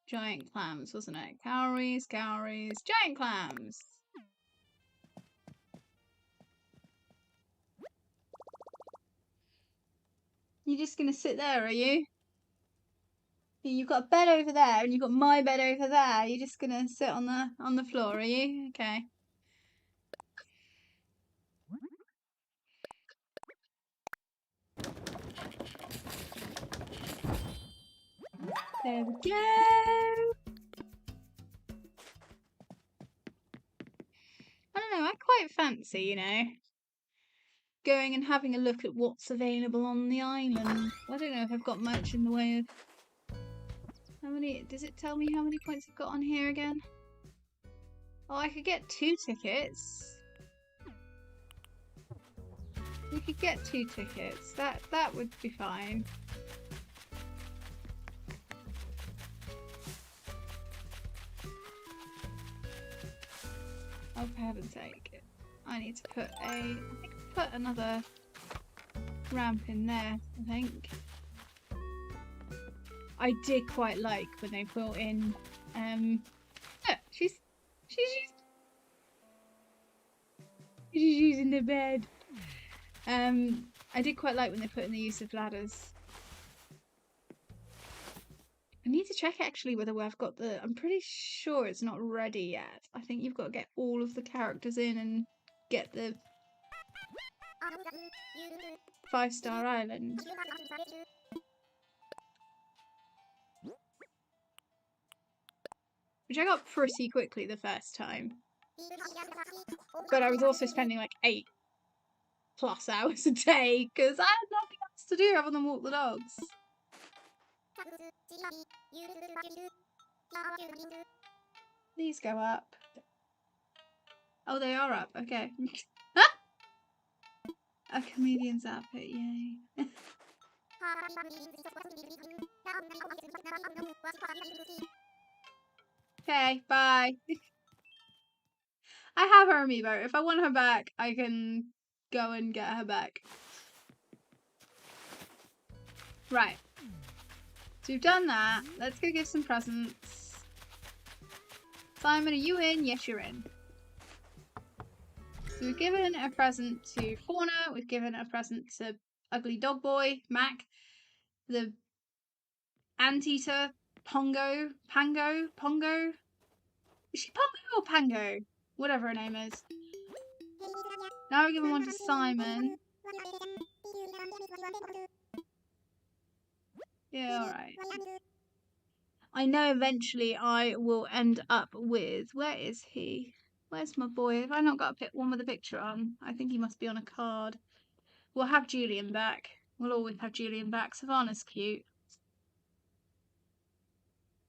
Giant clams, wasn't it? Cowries, giant clams. You're just gonna sit there, are you? You've got a bed over there, and you've got my bed over there. You're just gonna sit on the floor, are you? Okay. There we go. I don't know. I quite fancy, you know, going and having a look at what's available on the island. I don't know if I've got much in the way of. How many? Does it tell me how many points I've got on here again? Oh, I could get 2 tickets. We could get 2 tickets. That would be fine. Oh, for heaven's sake. I need to put I think I put another ramp in there, I think. I did quite like when they brought in look, she's using the bed. I did quite like when they put in the use of ladders. I need to check actually whether I've got the. I'm pretty sure it's not ready yet. I think you've got to get all of the characters in and get the 5-star island. Which I got pretty quickly the first time. But I was also spending like 8+ hours a day because I had nothing else to do other than walk the dogs. These go up. Oh, they are up. Okay. A comedian's outfit, yay. Okay, bye. I have her amiibo. If I want her back, I can go and get her back. Right. So we've done that. Let's go give some presents. Simon, are you in? Yes, you're in. So we've given a present to Fauna, we've given a present to Ugly Dog Boy, Mac, the Anteater, Pongo. Is she Pongo or Pango? Whatever her name is. Now we're giving one to Simon. Yeah, alright. I know eventually I will end up with... Where is he? Where's my boy? Have I not got one with a picture on? I think he must be on a card. We'll have Julian back. We'll always have Julian back. Savannah's cute.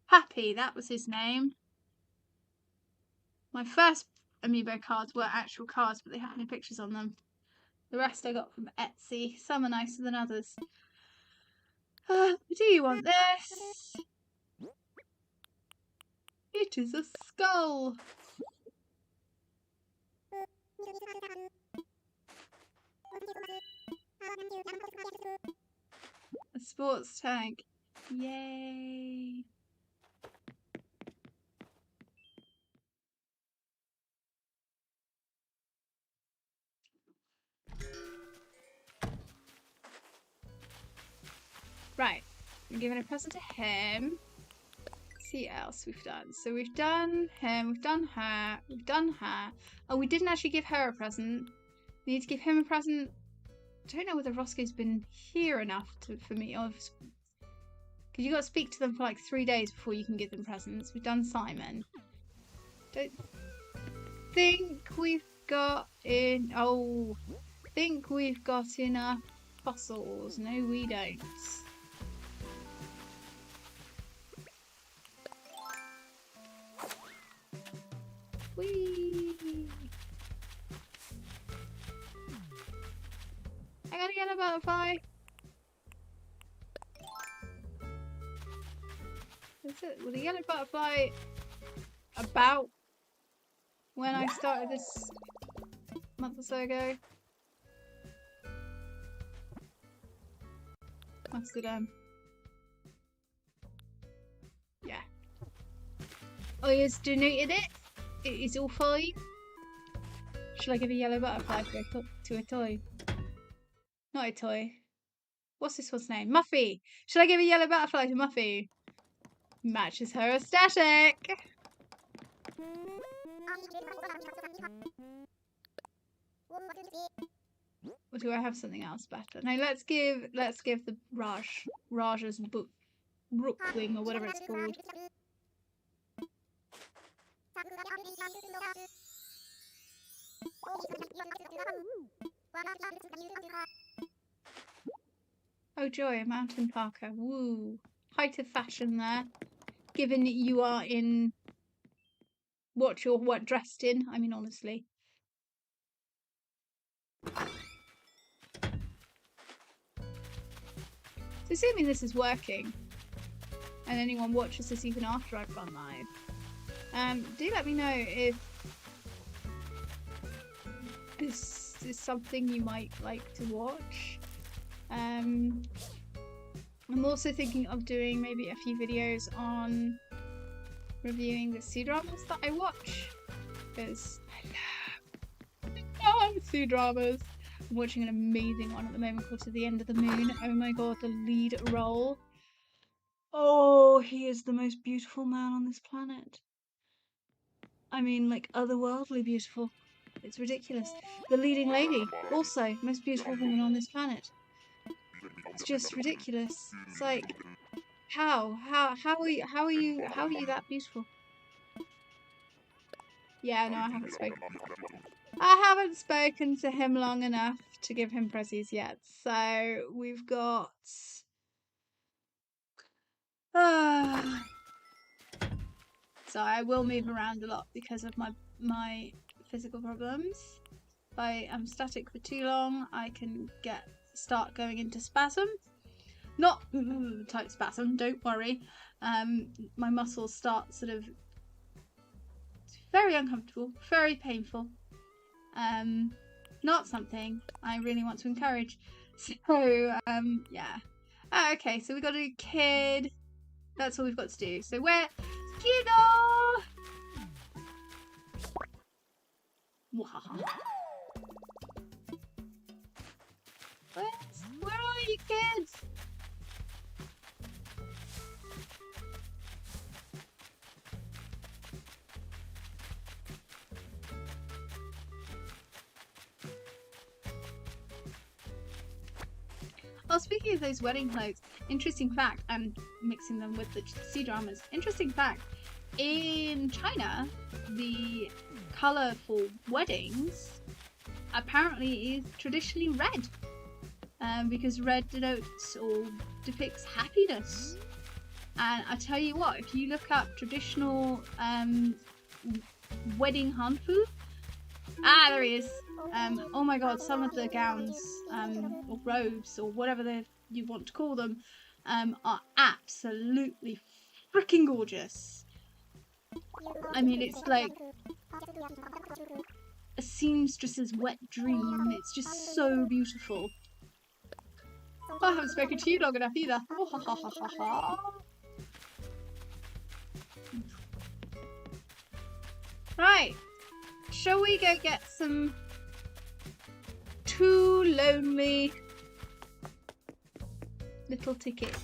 Happy, that was his name. My first amiibo cards were actual cards, but they had no pictures on them. The rest I got from Etsy. Some are nicer than others. Do you want this? It is a skull. A sports tank. Yay. Right. I'm giving a present to him. Let's see what else we've done. So we've done him, we've done her, we've done her. Oh, we didn't actually give her a present. We need to give him a present. I don't know whether Roscoe's been here enough for me. Because you got to speak to them for like 3 days before you can give them presents. We've done Simon. Don't think we've got in. Oh, think we've got enough fossils. No, we don't. Whee! I gotta get a butterfly. That's it. Was the yellow butterfly about when I started this a month or so ago? Must have done. Yeah. Oh, you just donated it? It is all fine. Should I give a yellow butterfly to a toy? Not a toy. What's this one's name? Muffy! Should I give a yellow butterfly to Muffy? Matches her aesthetic! Or do I have something else better? No, let's give the Raja's Brookwing or whatever it's called. Oh joy, a mountain parka. Woo. Height of fashion there. Given that you are in what dressed in. I mean honestly. So assuming this is working and anyone watches this even after I've gone live, do let me know if this is something you might like to watch. I'm also thinking of doing maybe a few videos on reviewing the C-dramas that I watch, because I love C-dramas. I'm watching an amazing one at the moment called To the End of the Moon. Oh my god, the lead role. Oh, he is the most beautiful man on this planet. I mean, like, otherworldly beautiful. It's ridiculous. The leading lady, also most beautiful woman on this planet. It's just ridiculous. It's like, how are you that beautiful? Yeah, no, I haven't spoken. I haven't spoken to him long enough to give him prezzies yet. So we've got. So I will move around a lot because of my physical problems. If I am static for too long, I can start going into spasm. Not type spasm, don't worry. My muscles start sort of very uncomfortable, very painful. Not something I really want to encourage. So, yeah. Okay, so we got to do kid. That's all we've got to do. So where Kiddo? Where are you kids? Oh, speaking of those wedding clothes, interesting fact, and mixing them with the C-dramas, interesting fact, in China, the colour for weddings apparently is traditionally red, because red denotes or depicts happiness. And I tell you what, if you look up traditional wedding hanfu, there he is. Oh my god, some of the gowns, or robes, or whatever you want to call them, are absolutely freaking gorgeous. I mean, it's like a seamstress's wet dream. It's just so beautiful. Oh, I haven't spoken to you long enough either. Oh, ha, ha, ha, ha, ha. Right. Shall we go get some Too Lonely little tickets?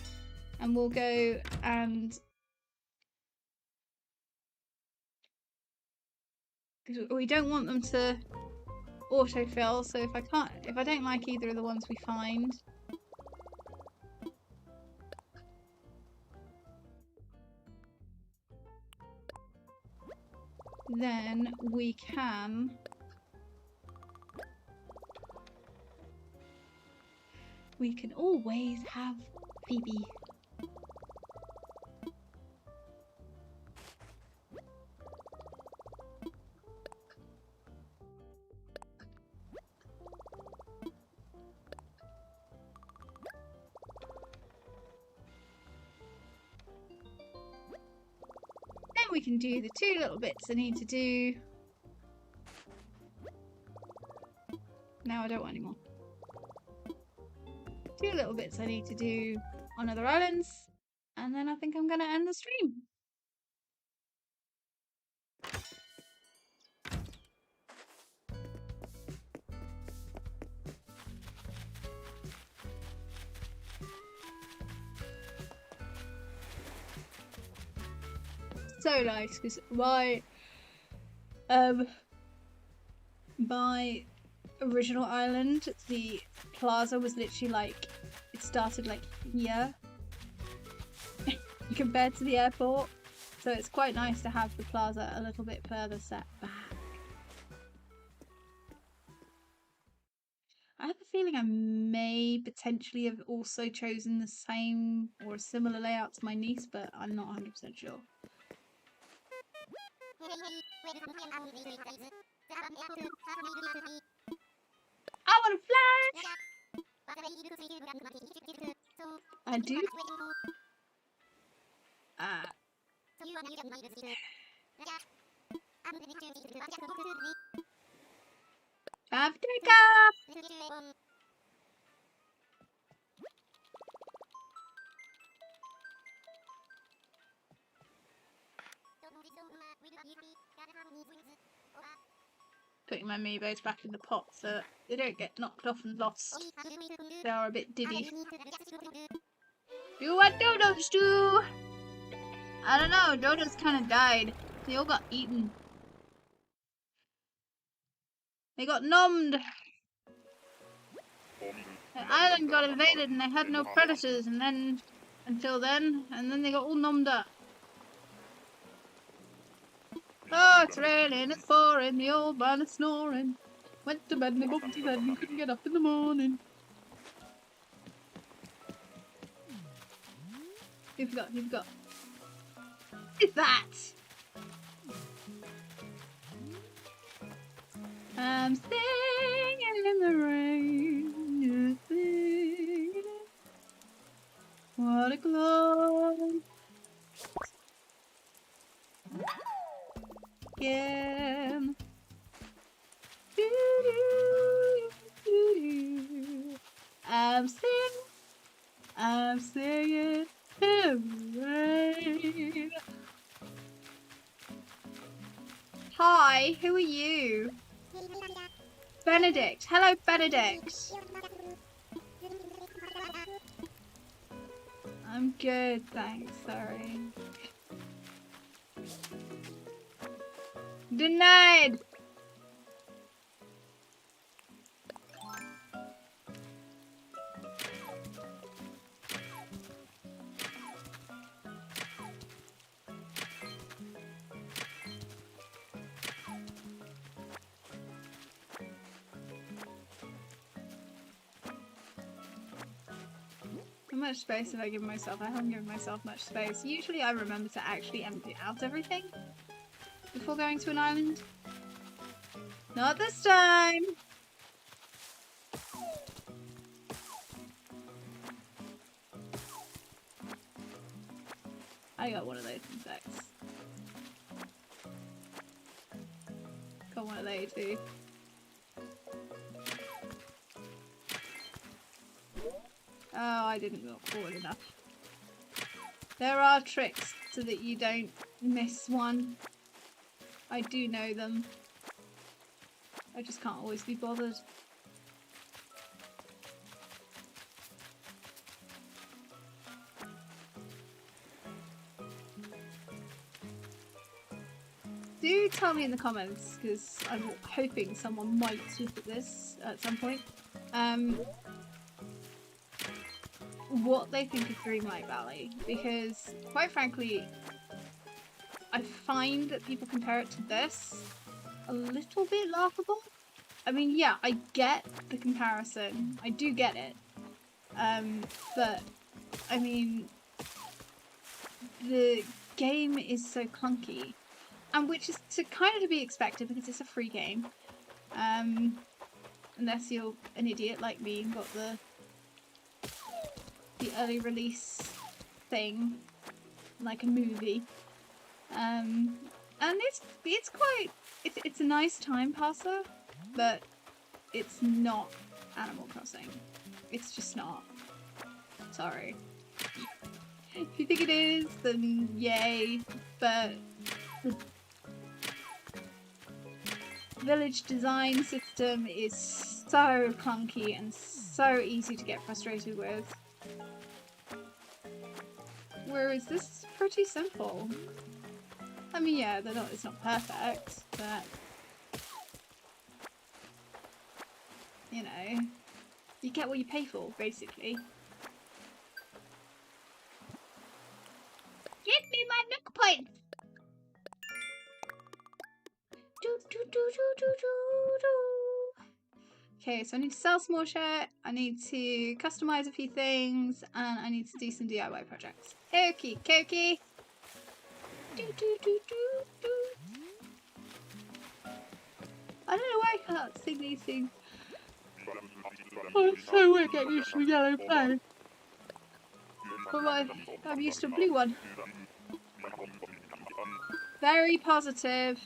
And we'll go and... we don't want them to autofill, so if I don't like either of the ones we find, then we can always have Phoebe. Then we can do the 2 little bits I need to do. No, I don't want any more. 2 little bits I need to do on other islands, and then I think I'm gonna end the stream. So nice, because my original island, the plaza was literally like, it started like here compared to the airport, so it's quite nice to have the plaza a little bit further set back. I have a feeling I may potentially have also chosen the same or a similar layout to my niece, but I'm not 100% sure. I want to fly! I do? Africa! Putting my amiibos back in the pot so they don't get knocked off and lost. They are a bit diddy. Do what dodos do! I don't know, dodos kind of died. They all got eaten. They got nommed. The island got invaded and they had no predators and then they got all nommed up. Oh, it's raining, it's pouring, the old man is snoring. Went to bed and he bumped his head and couldn't get up in the morning. Who've got? Is that? I'm singing in the rain, you're singing. What a glow. Again. I'm singing in the rain. Hi, who are you? Benedict. Hello, Benedict. I'm good, thanks, sorry. Denied! How much space have I given myself? I haven't given myself much space. Usually I remember to actually empty out everything before going to an island. Not this time! I got one of those insects. Got one of those too. Oh, I didn't walk forward enough. There are tricks so that you don't miss one. I do know them. I just can't always be bothered. Do tell me in the comments, because I'm hoping someone might look at this at some point. What they think of Dreamlight Valley, because quite frankly I find that people compare it to this a little bit laughable. I mean, yeah, I get the comparison, I do get it, but I mean, the game is so clunky, and which is to be expected because it's a free game, unless you're an idiot like me and got the early release thing, like a movie. And it's a nice time passer, but it's not Animal Crossing. It's just not. Sorry. If you think it is, then yay, but the village design system is so clunky and so easy to get frustrated with. Whereas this is pretty simple. I mean, yeah, it's not perfect, but you know, you get what you pay for, basically. Give me my nook points! Okay, so I need to sell some more shit, I need to customize a few things, and I need to do some DIY projects. Okie dokie. I don't know why I can't sing these things. I'm so weird getting used to a yellow pen. But I'm used to a blue one. Very positive.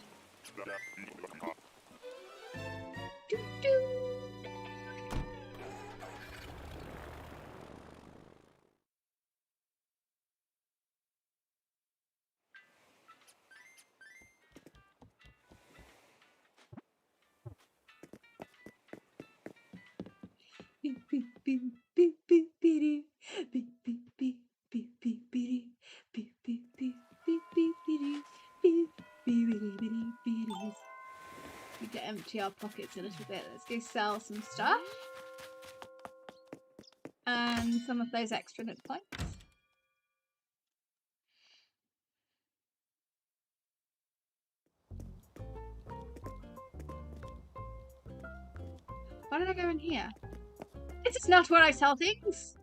We need to empty our pockets a little bit. Let's go sell some stuff. And some of those extra nook points. Why did I go in here? This is not where I sell things!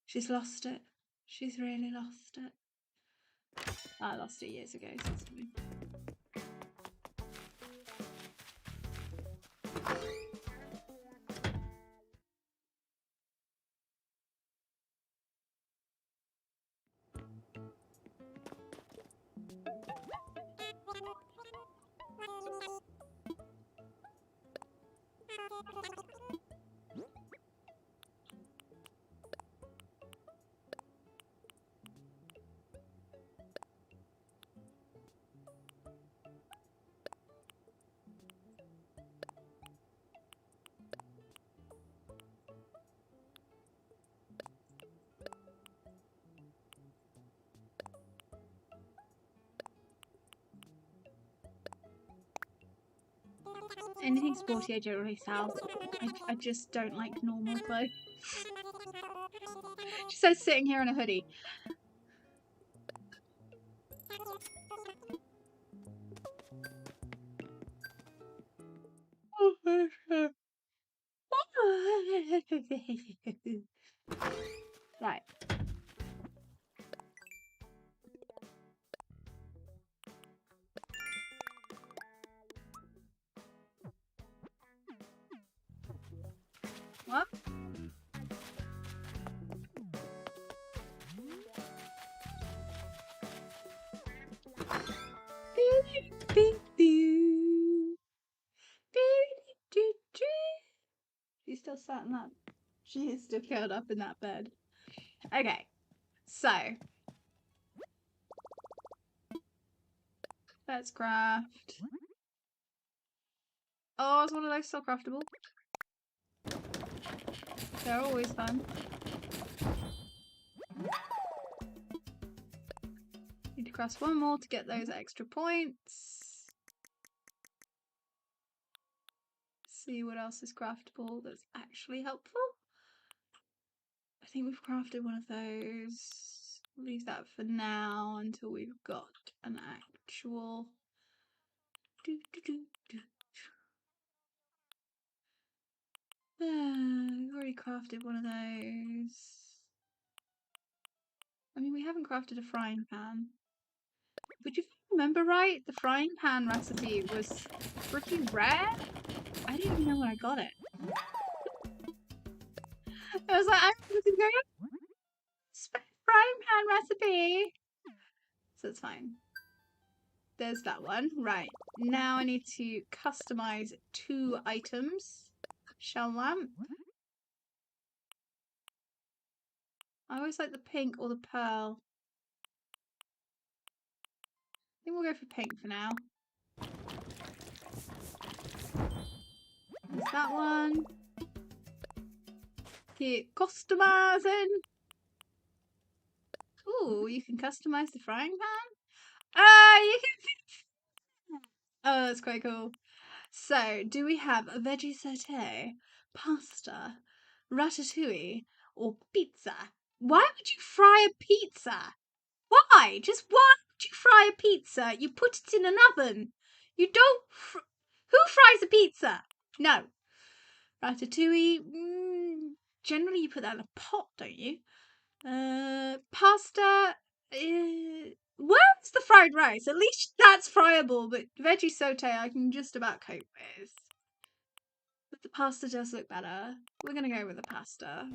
She's lost it. She's really lost it. I lost it years ago, so it's fine. Anything sporty I don't really sell. I just don't like normal clothes. She says sitting here in a hoodie. Right. What? She's still sat in that. She is still curled up in that bed. Okay, so let's craft. Oh, is one of those still craftable? They're always fun. Need to craft one more to get those extra points. See what else is craftable that's actually helpful. I think we've crafted one of those. Leave that for now until we've got an actual. We've already crafted one of those. I mean, we haven't crafted a frying pan. But if you remember right, the frying pan recipe was pretty rare. I didn't even know when I got it. I was like, I'm looking for a frying pan recipe. So it's fine. There's that one. Right. Now I need to customize 2 items. Shell lamp. I always like the pink or the pearl. I think we'll go for pink for now. There's that one. Keep customizing. Ooh, you can customize the frying pan? You can. Oh, that's quite cool. So, do we have a veggie saute, pasta, ratatouille, or pizza? Why would you fry a pizza? Why? Just why would you fry a pizza? You put it in an oven. You don't. Who fries a pizza? No. Ratatouille. Generally, you put that in a pot, don't you? Pasta. Where's the fried rice? At least that's friable, but veggie saute I can just about cope with. But the pasta does look better. We're gonna go with the pasta.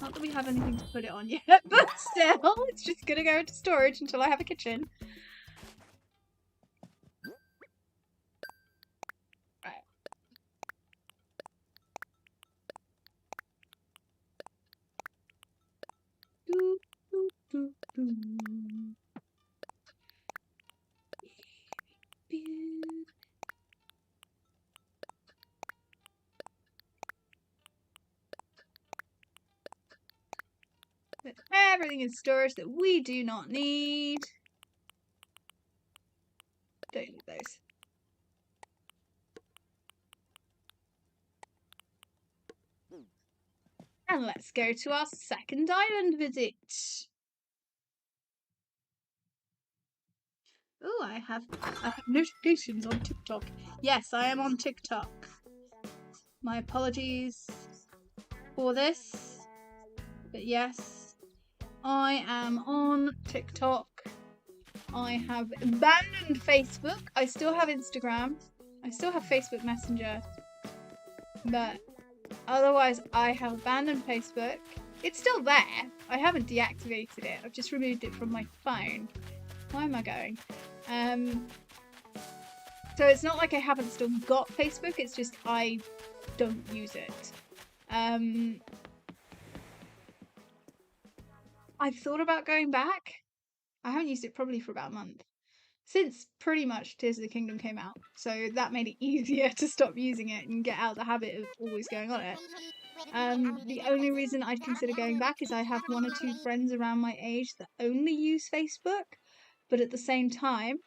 Not that we have anything to put it on yet, but still, it's just gonna go into storage until I have a kitchen. Right. Doo, doo, doo, doo. Put everything in storage that we do not need. Don't need those. And let's go to our second island visit. Oh, I have notifications on TikTok. Yes, I am on TikTok. My apologies for this. But yes, I am on TikTok. I have abandoned Facebook. I still have Instagram. I still have Facebook Messenger. But otherwise, I have abandoned Facebook. It's still there. I haven't deactivated it. I've just removed it from my phone. Why am I going? So it's not like I haven't still got Facebook. It's just I don't use it. I've thought about going back. I haven't used it probably for about a month. Since pretty much Tears of the Kingdom came out. So that made it easier to stop using it and get out the habit of always going on it. The only reason I'd consider going back is I have 1 or 2 friends around my age that only use Facebook. But at the same time...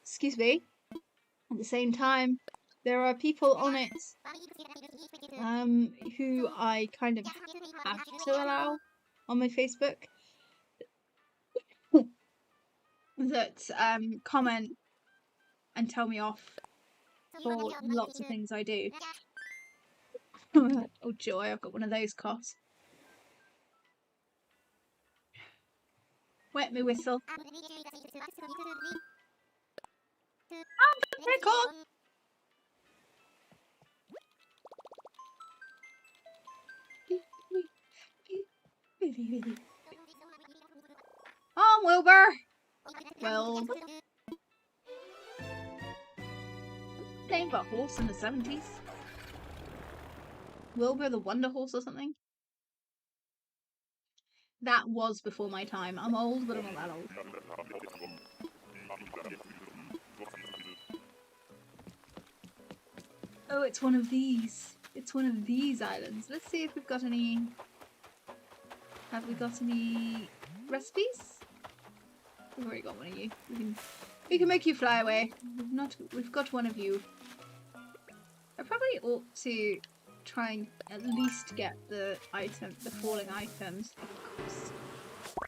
Excuse me. At the same time, there are people on it who I kind of have to allow on my Facebook that comment and tell me off for lots of things I do. Oh joy, I've got one of those coughs. Wet me whistle. Record. Oh, Wilbur. Well, name of a horse in the 70s. Wilbur the Wonder Horse or something. That was before my time. I'm old, but I'm not that old. Oh, it's one of these. It's one of these islands. Let's see if we've got any... Have we got any recipes? We've already got one of you. We can make you fly away. We've got one of you. I probably ought to try and at least get the falling items.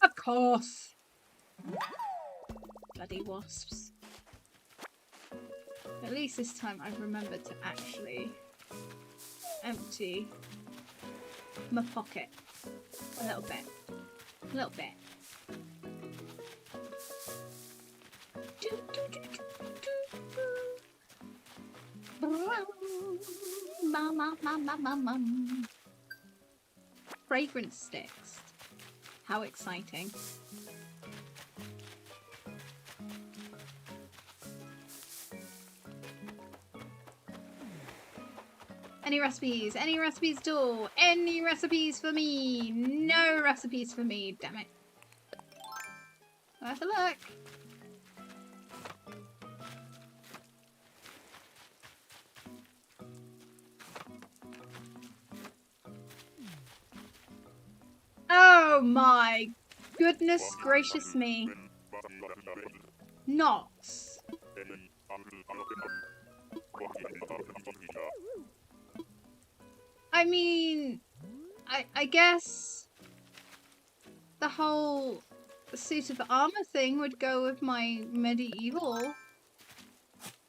Of course! Bloody wasps. At least this time I've remembered to actually empty my pocket a little bit. A little bit. Fragrance sticks. How exciting. Any recipes? Any recipes at all? Any recipes for me? No recipes for me, damn it. Let's have a look. Oh my goodness gracious me. Knots. I mean, I guess the whole suit of armor thing would go with my medieval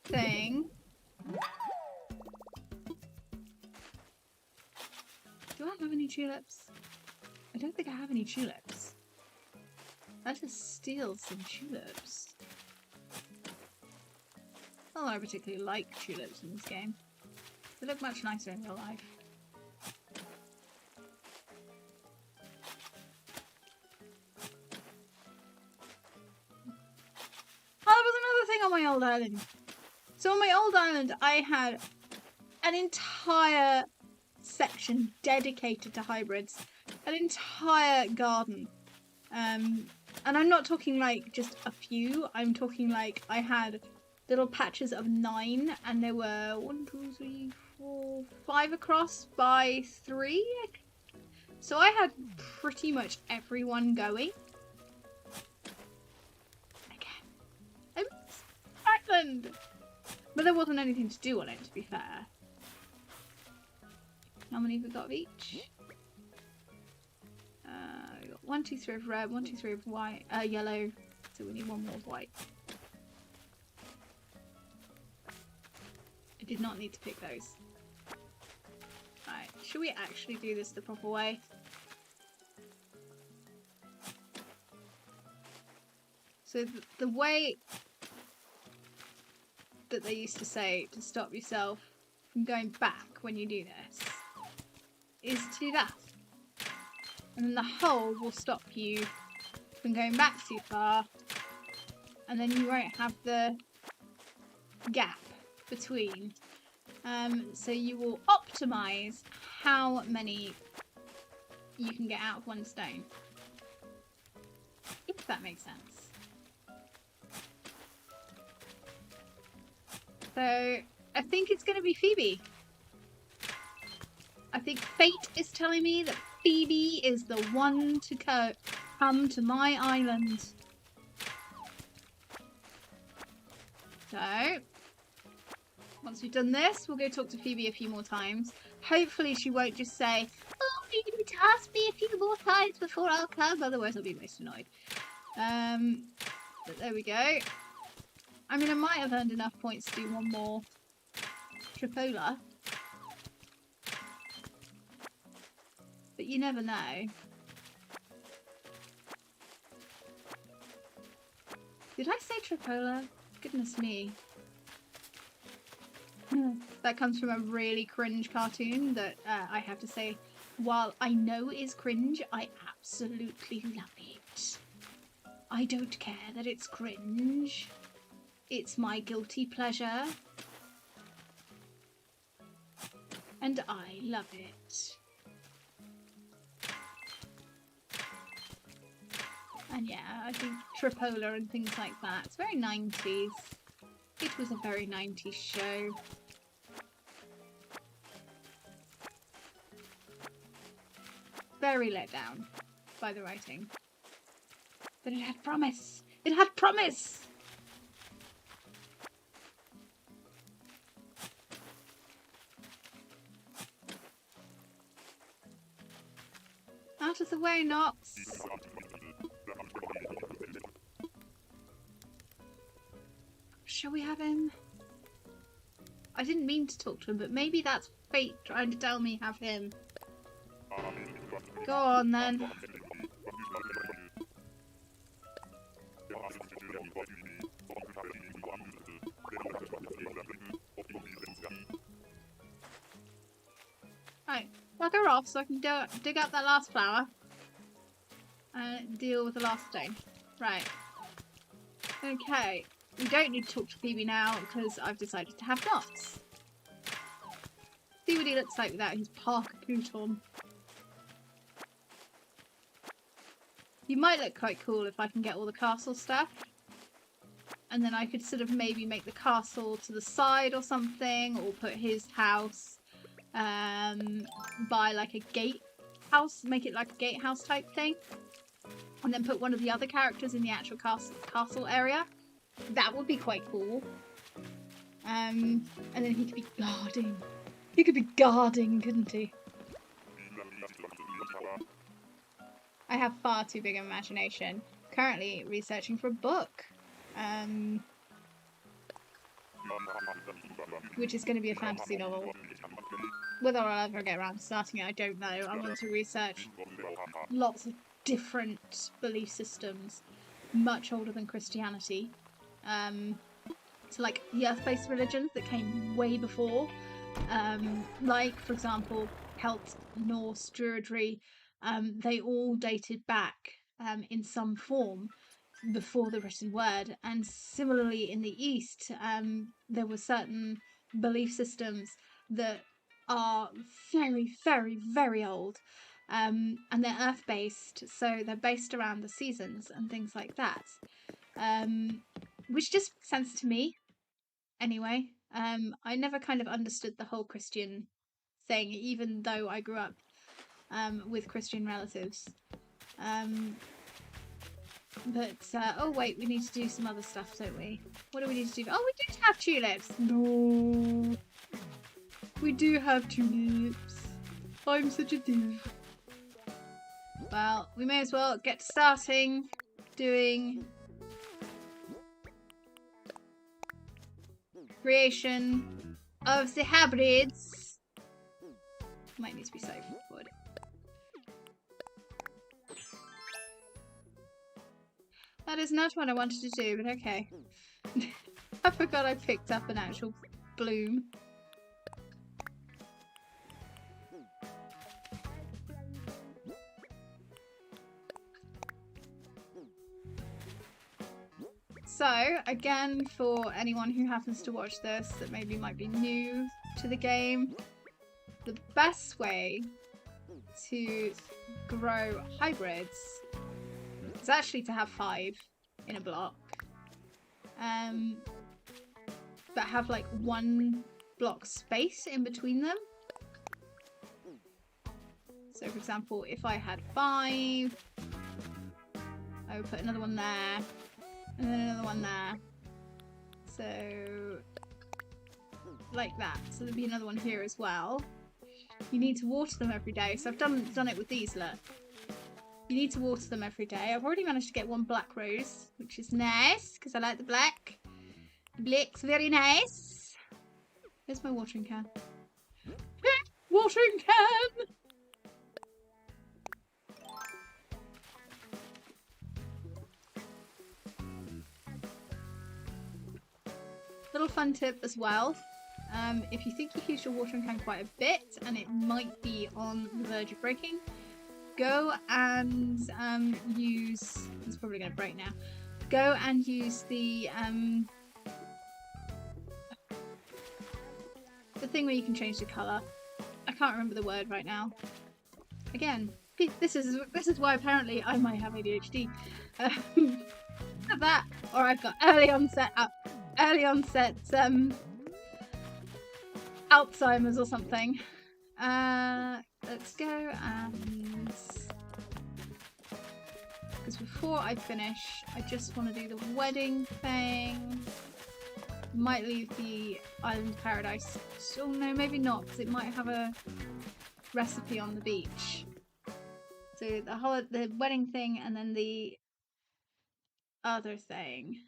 thing. Do I have any tulips? I don't think I have any tulips. I'll just steal some tulips. Well, I particularly like tulips in this game. They look much nicer in real life. Oh, there was another thing on my old island. So on my old island, I had an entire section dedicated to hybrids. An entire garden. And I'm not talking like just a few. I'm talking like I had little patches of 9 and there were 1, 2, 3, 4, 5 across by 3. So I had pretty much everyone going. Again. I miss Ireland! But there wasn't anything to do on it, to be fair. How many have we got of each? We got 1, 2, 3 of red, 1, 2, 3 of white, yellow. So we need 1 more of white. I did not need to pick those. Right, should we actually do this the proper way? So the way that they used to say to stop yourself from going back when you do this is to do that. And then the hole will stop you from going back too far, and then you won't have the gap between. So you will optimize how many you can get out of one stone. If that makes sense. So I think it's going to be Phoebe. I think fate is telling me that Phoebe is the one to come to my island. So, Once we've done this, we'll go talk to Phoebe a few more times. Hopefully she won't just say, oh, you need to ask me a few more times before I'll come, otherwise I'll be most annoyed. But there we go. I mean, I might have earned enough points to do one more Tripola. But you never know. Did I say Tripola? Goodness me. That comes from a really cringe cartoon that I have to say, while I know is cringe, I absolutely love it. I don't care that it's cringe. It's my guilty pleasure. And I love it. And yeah, I think Tripola and things like that. It's very 90s. It was a very 90s show. Very let down by the writing. But it had promise. It had promise! Out of the way, Knox! Shall we have him? I didn't mean to talk to him, but maybe that's fate trying to tell me have him. Go on then. Right, bugger off so I can dig up that last flower and deal with the last stone. Right. Okay, we don't need to talk to Phoebe now because I've decided to have Knox. See what he looks like without his parka coat on. He might look quite cool if I can get all the castle stuff. And then I could sort of maybe make the castle to the side or something, or put his house by like a gatehouse, make it like a gatehouse type thing. And then put one of the other characters in the actual castle area. That would be quite cool. And then he could be guarding. He could be guarding, couldn't he? I have far too big an imagination. Currently researching for a book. Which is going to be a fantasy novel. Whether I'll ever get around to starting it, I don't know. I want to research lots of different belief systems, much older than Christianity. So like the earth-based religions that came way before. Like, for example, Celt, Norse, Druidry. They all dated back in some form before the written word, and similarly in the East there were certain belief systems that are very, very, very old, and they're earth-based, so they're based around the seasons and things like that, which just makes sense to me anyway. I never kind of understood the whole Christian thing, even though I grew up with Christian relatives. But, oh wait, we need to do some other stuff, don't we? What do we need to do? Oh, we do have tulips! No! We do have tulips. I'm such a div. Well, we may as well get starting doing creation of the hybrids. Might need to be so forward. That is not what I wanted to do, but okay. I forgot I picked up an actual bloom. So, again, for anyone who happens to watch this that maybe might be new to the game, the best way to grow hybrids is actually to have 5 in a block, but have like 1 block space in between them. So for example, if I had 5, I would put another one there, and then another one there. So like that. So there'll be another one here as well. You need to water them every day. So I've done it with these, look. You need to water them every day. I've already managed to get one black rose, which is nice, because I like the black. The black's very nice. Where's my watering can? Watering can! Little fun tip as well. If you think you've used your watering can quite a bit and it might be on the verge of breaking, go and use... It's probably going to break now. Go and use the thing where you can change the colour. I can't remember the word right now. Again, this is why apparently I might have ADHD. That, or I've got early onset Alzheimer's or something. Let's go and... Because before I finish, I just want to do the wedding thing. Might leave the Island Paradise. Oh no, maybe not, because it might have a recipe on the beach. So the wedding thing and then the other thing.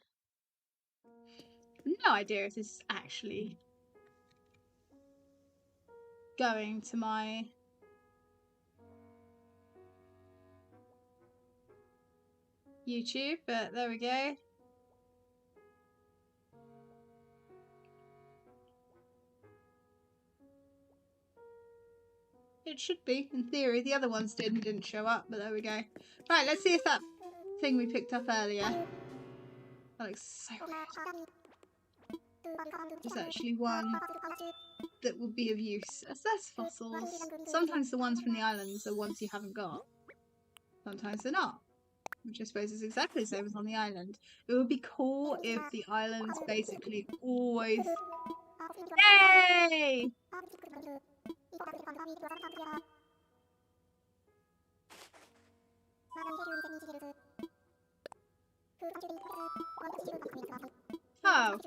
No idea if this is actually going to my YouTube, but there we go. It should be, in theory. The other ones didn't show up, but there we go. Right, let's see if that thing we picked up earlier. That looks so weird. There's actually one that would be of use. Assess fossils. Sometimes the ones from the islands are ones you haven't got. Sometimes they're not. Which I suppose is exactly the same as on the island. It would be cool if the islands basically always... Yay! Oh.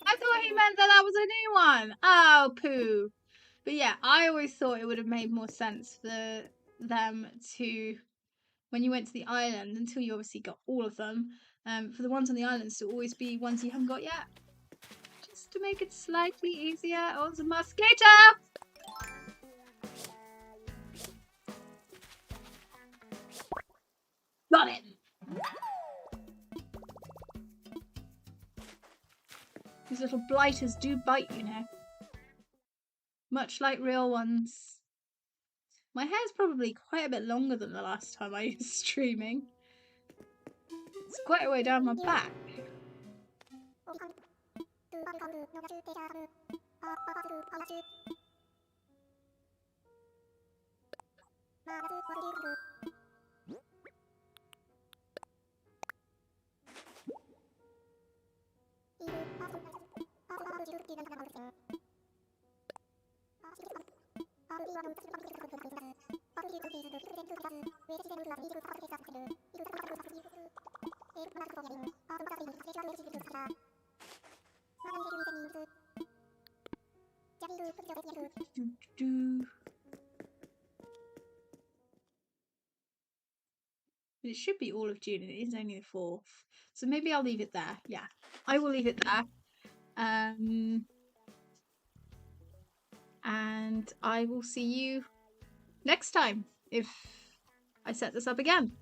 I thought he meant that was a new one. Oh, poo. But yeah, I always thought it would have made more sense for them to, when you went to the island, until you obviously got all of them, for the ones on the islands to always be ones you haven't got yet. Just to make it slightly easier. Oh, there's a mosquito! Got it! These little blighters do bite, you know. Much like real ones. My hair's probably quite a bit longer than the last time I was streaming. It's quite a way down my back. It should be all of June, and it is only the 4th. So maybe I'll leave it there. Yeah, I will leave it there. And I will see you next time if I set this up again.